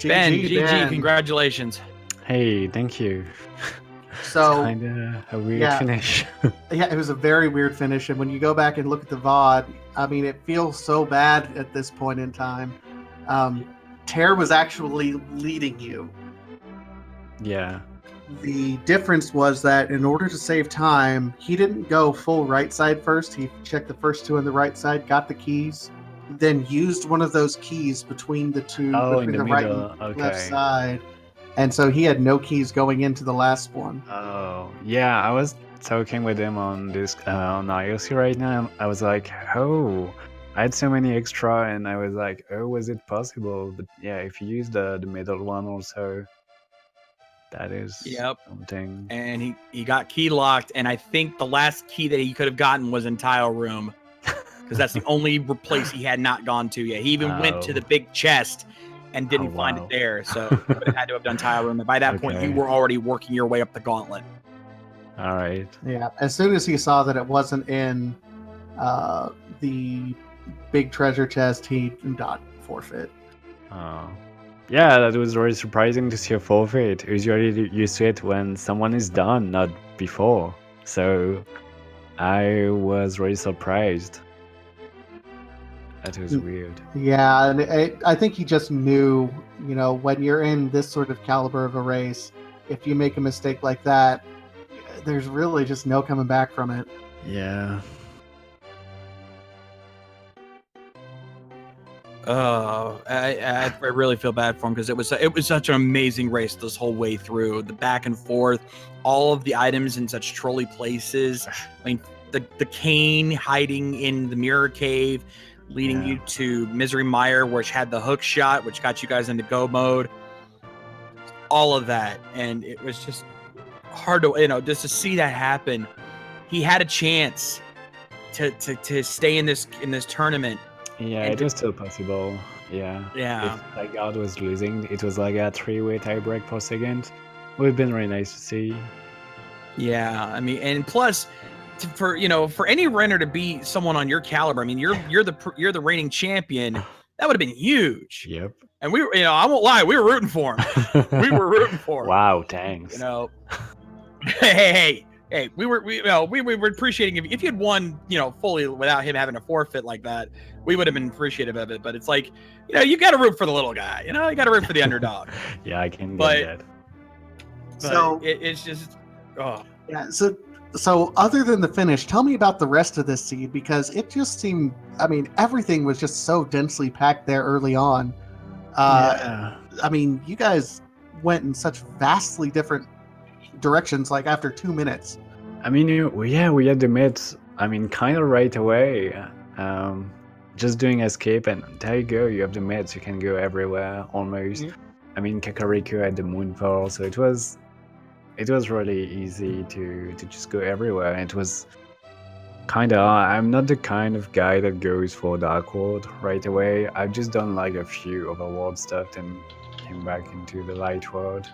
Ben, GG, congratulations. Hey, thank you. So kind of a weird finish. Yeah, it was a very weird finish, and when you go back and look at the VOD, I mean, it feels so bad at this point in time. Tairr was actually leading you. Yeah. The difference was that in order to save time, he didn't go full right side first. He checked the first two on the right side, got the keys, then used one of those keys between the two, between the right and left side. And so he had no keys going into the last one. Oh, yeah. I was talking with him on this on IOC right now. I was like, oh, I had so many extra, and I was like, "Oh, was it possible?" But yeah, if you use the middle one also, that is Yep. something. And he got key locked, and I think the last key that he could have gotten was in Tile Room, because that's the only place he had not gone to yet. He even went to the big chest and didn't find it there, so he would have had to have done Tile Room. And by that point, you were already working your way up the gauntlet. All right. Yeah. As soon as he saw that it wasn't in the big treasure chest, he got forfeit. Oh. Yeah, that was very surprising to see a forfeit. Usually you see it when someone is done, not before. So I was really surprised. That was weird. Yeah, and I think he just knew, when you're in this sort of caliber of a race, if you make a mistake like that, there's really just no coming back from it. Yeah. I really feel bad for him, because it was such an amazing race this whole way through. The back and forth, all of the items in such trolly places. I mean, the cane hiding in the mirror cave, leading you to Misery Mire, which had the hook shot, which got you guys into go mode. All of that, and it was just hard to just to see that happen. He had a chance to stay in this tournament. Yeah, it was still possible. Yeah. Yeah. If Tigard was losing, it was like a 3-way tiebreak for second. Would have been really nice to see. Yeah, I mean, and plus, for any runner to beat someone on your caliber, I mean, you're the reigning champion. That would have been huge. Yep. And we were, I won't lie, we were rooting for him. We were rooting for him. Wow, thanks. Hey, we were appreciating if you had won, fully without him having a forfeit like that, we would have been appreciative of it. But it's like, you got to root for the little guy. You got to root for the underdog. Yeah, I can get that. So it's just, yeah. So other than the finish, tell me about the rest of this seed, because it just seemed, everything was just so densely packed there early on. Yeah. You guys went in such vastly different directions, like after 2 minutes. We had the mids, kind of right away. Just doing escape, and there you go, you have the mids, you can go everywhere, almost. Kakariko had the moonfall, so it was really easy to just go everywhere. And it was I'm not the kind of guy that goes for Dark World right away. I've just done like a few Overworld stuff and came back into the Light World.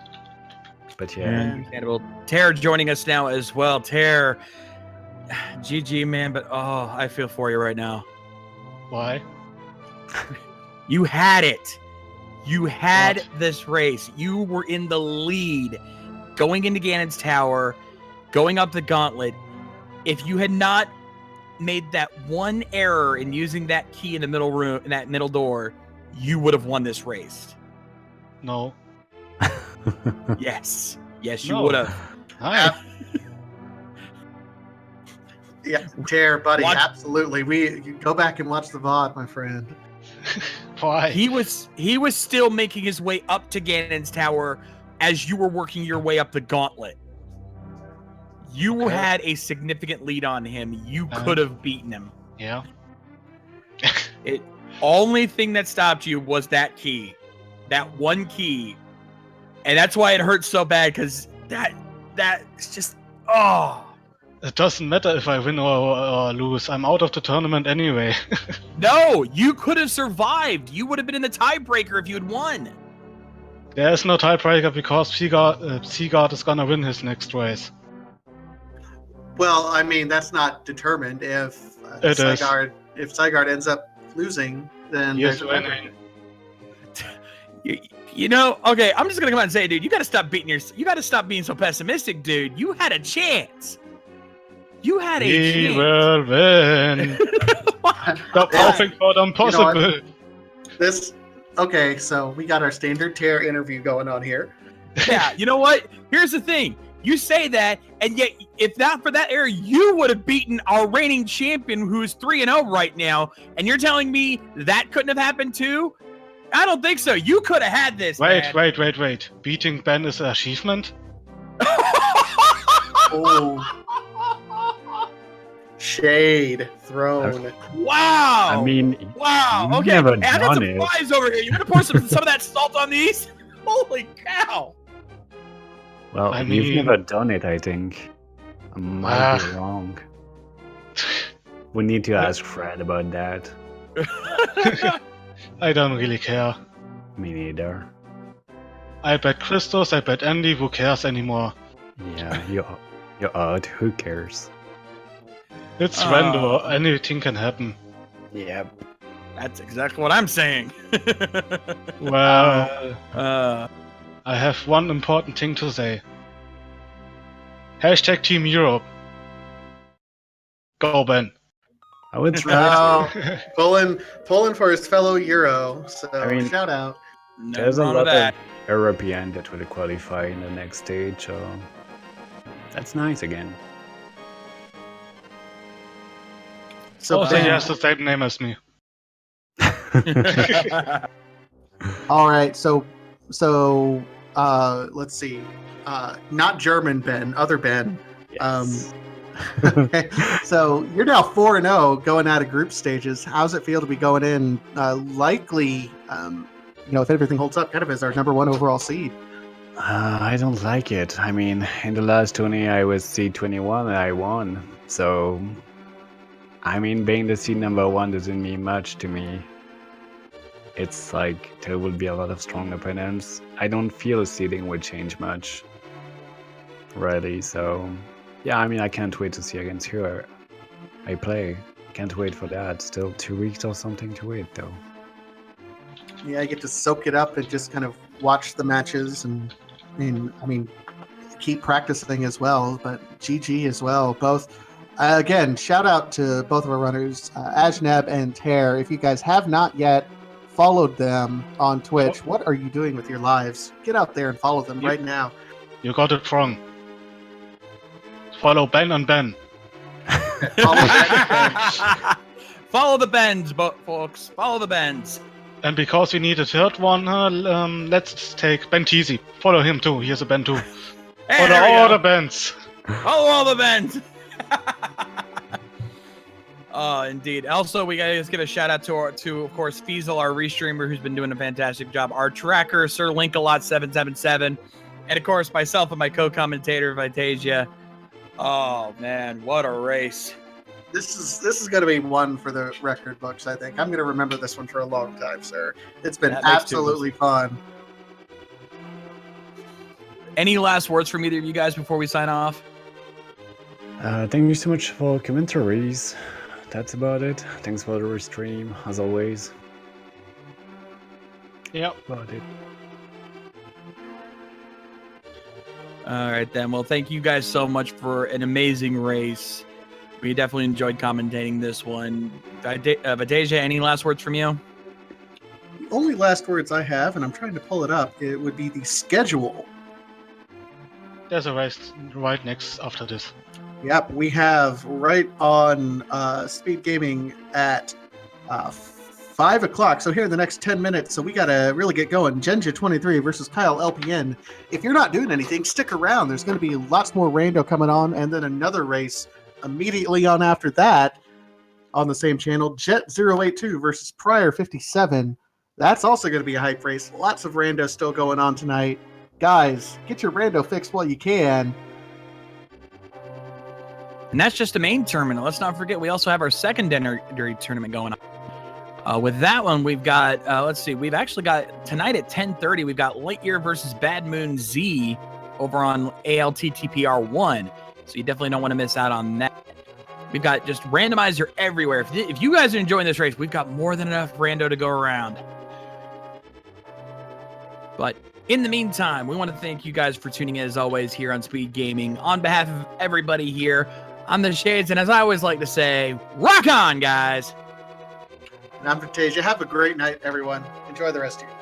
But yeah. Incredible. Tairr joining us now as well. Tairr, GG, man, but I feel for you right now. Why? You had it. You had this race. You were in the lead going into Ganon's Tower, going up the gauntlet. If you had not made that one error in using that key in the middle room, in that middle door, you would have won this race. No. Yes, you would have. Yeah, Tairr, buddy, absolutely. You go back and watch the VOD, my friend. Why? He was still making his way up to Ganon's Tower as you were working your way up the gauntlet. You had a significant lead on him. You could have beaten him. Yeah. Only thing that stopped you was that key. That one key. And that's why it hurts so bad, because that's just, It doesn't matter if I win or lose. I'm out of the tournament anyway. No, you could have survived. You would have been in the tiebreaker if you had won. There's no tiebreaker because Seagard is gonna win his next race. Well, that's not determined. If Seagard ends up losing, then Yes, winning. Okay, I'm just gonna come out and say, dude, you gotta stop being so pessimistic, dude. You had a chance. You had a chance. We will win. Stop hoping for the impossible. Okay, so we got our standard Tairr interview going on here. Yeah, you know what? Here's the thing. You say that, and yet, if not for that error, you would have beaten our reigning champion, who's 3-0 right now. And you're telling me that couldn't have happened too? I don't think so. You could have had this. Wait. Beating Ben is an achievement? Oh. Shade thrown. Wow. I mean, wow. you've Okay. never Hey, I got done some it. fries over here. You want to pour some of that salt on these? Holy cow. Well, I you've mean- never done it, I think. I might be Ah. wrong. We need to ask Fred about that. I don't really care. Me neither. I bet Christos, I bet Andy, who cares anymore? Yeah, you're out. Who cares? It's Oh. random, anything can happen. Yep. That's exactly what I'm saying. Well, uh, I have one important thing to say. Hashtag Team Europe. Go Ben. I would try to. Oh, pulling for his fellow Euro. So I mean, shout out. There's a nothing wrong with lot that. of European that will qualify in the next stage, so that's nice again. So Also, Ben, he has the same name as me. all right. So let's see. Not German Ben, other Ben. Yes. Okay. So you're now 4-0 going out of group stages. How's it feel to be going in? Likely, if everything holds up, kind of as our number 1 overall seed. I don't like it. I mean, in the last tourney I was seed 21 and I won. So, I mean, being the seed number 1 doesn't mean much to me. It's like there will be a lot of strong opponents. I don't feel seeding will change much, really. So, yeah, I mean, I can't wait to see against who I play. Can't wait for that. Still 2 weeks or something to wait, though. Yeah, I get to soak it up and just kind of watch the matches and keep practicing as well. But GG as well. Both. Again, shout out to both of our runners, Ajneb and Tairr. If you guys have not yet followed them on Twitch, what are you doing with your lives? Get out there and follow them right now. You got it wrong. Follow Ben and Ben. Follow the bends, folks. Follow the bends. And because we need a third one, let's take Ben Teasy. Follow him too. He has a Ben too. Hey, Follow there we all go. the Bens. Follow all the bends. Oh, indeed. Also, we gotta just give a shout out to of course, Feasel, our restreamer, who's been doing a fantastic job. Our tracker, Sir Linkalot777, and of course, myself and my co-commentator, Vitasia. Oh man, what a race! This is going to be one for the record books, I think. I'm going to remember this one for a long time, sir. It's been That makes absolutely fun. Any last words from either of you guys before we sign off? Thank you so much for commentaries. That's about it. Thanks for the restream, as always. Yep. About it. All right, then. Well, thank you guys so much for an amazing race. We definitely enjoyed commentating this one. Vitasia, any last words from you? The only last words I have, and I'm trying to pull it up, it would be the schedule. There's a race right next after this. Yep, we have right on Speed Gaming at 5 o'clock. So here in the next 10 minutes, so we got to really get going. Genja23 versus Kyle LPN. If you're not doing anything, stick around. There's going to be lots more rando coming on, and then another race immediately on after that on the same channel. Jet082 versus Prior57. That's also going to be a hype race. Lots of rando still going on tonight. Guys, get your rando fixed while you can. And that's just the main tournament. Let's not forget, we also have our secondary tournament going on. With that one, we've got, let's see, we've actually got tonight at 10:30, we've got Lightyear versus Bad Moon Z over on ALTTP R1. So you definitely don't want to miss out on that. We've got just randomizer everywhere. If you guys are enjoying this race, we've got more than enough rando to go around. But in the meantime, we want to thank you guys for tuning in as always here on Speed Gaming. On behalf of everybody here, I'm the Shades, and as I always like to say, rock on, guys! And I'm Fantasia. Have a great night, everyone. Enjoy the rest of your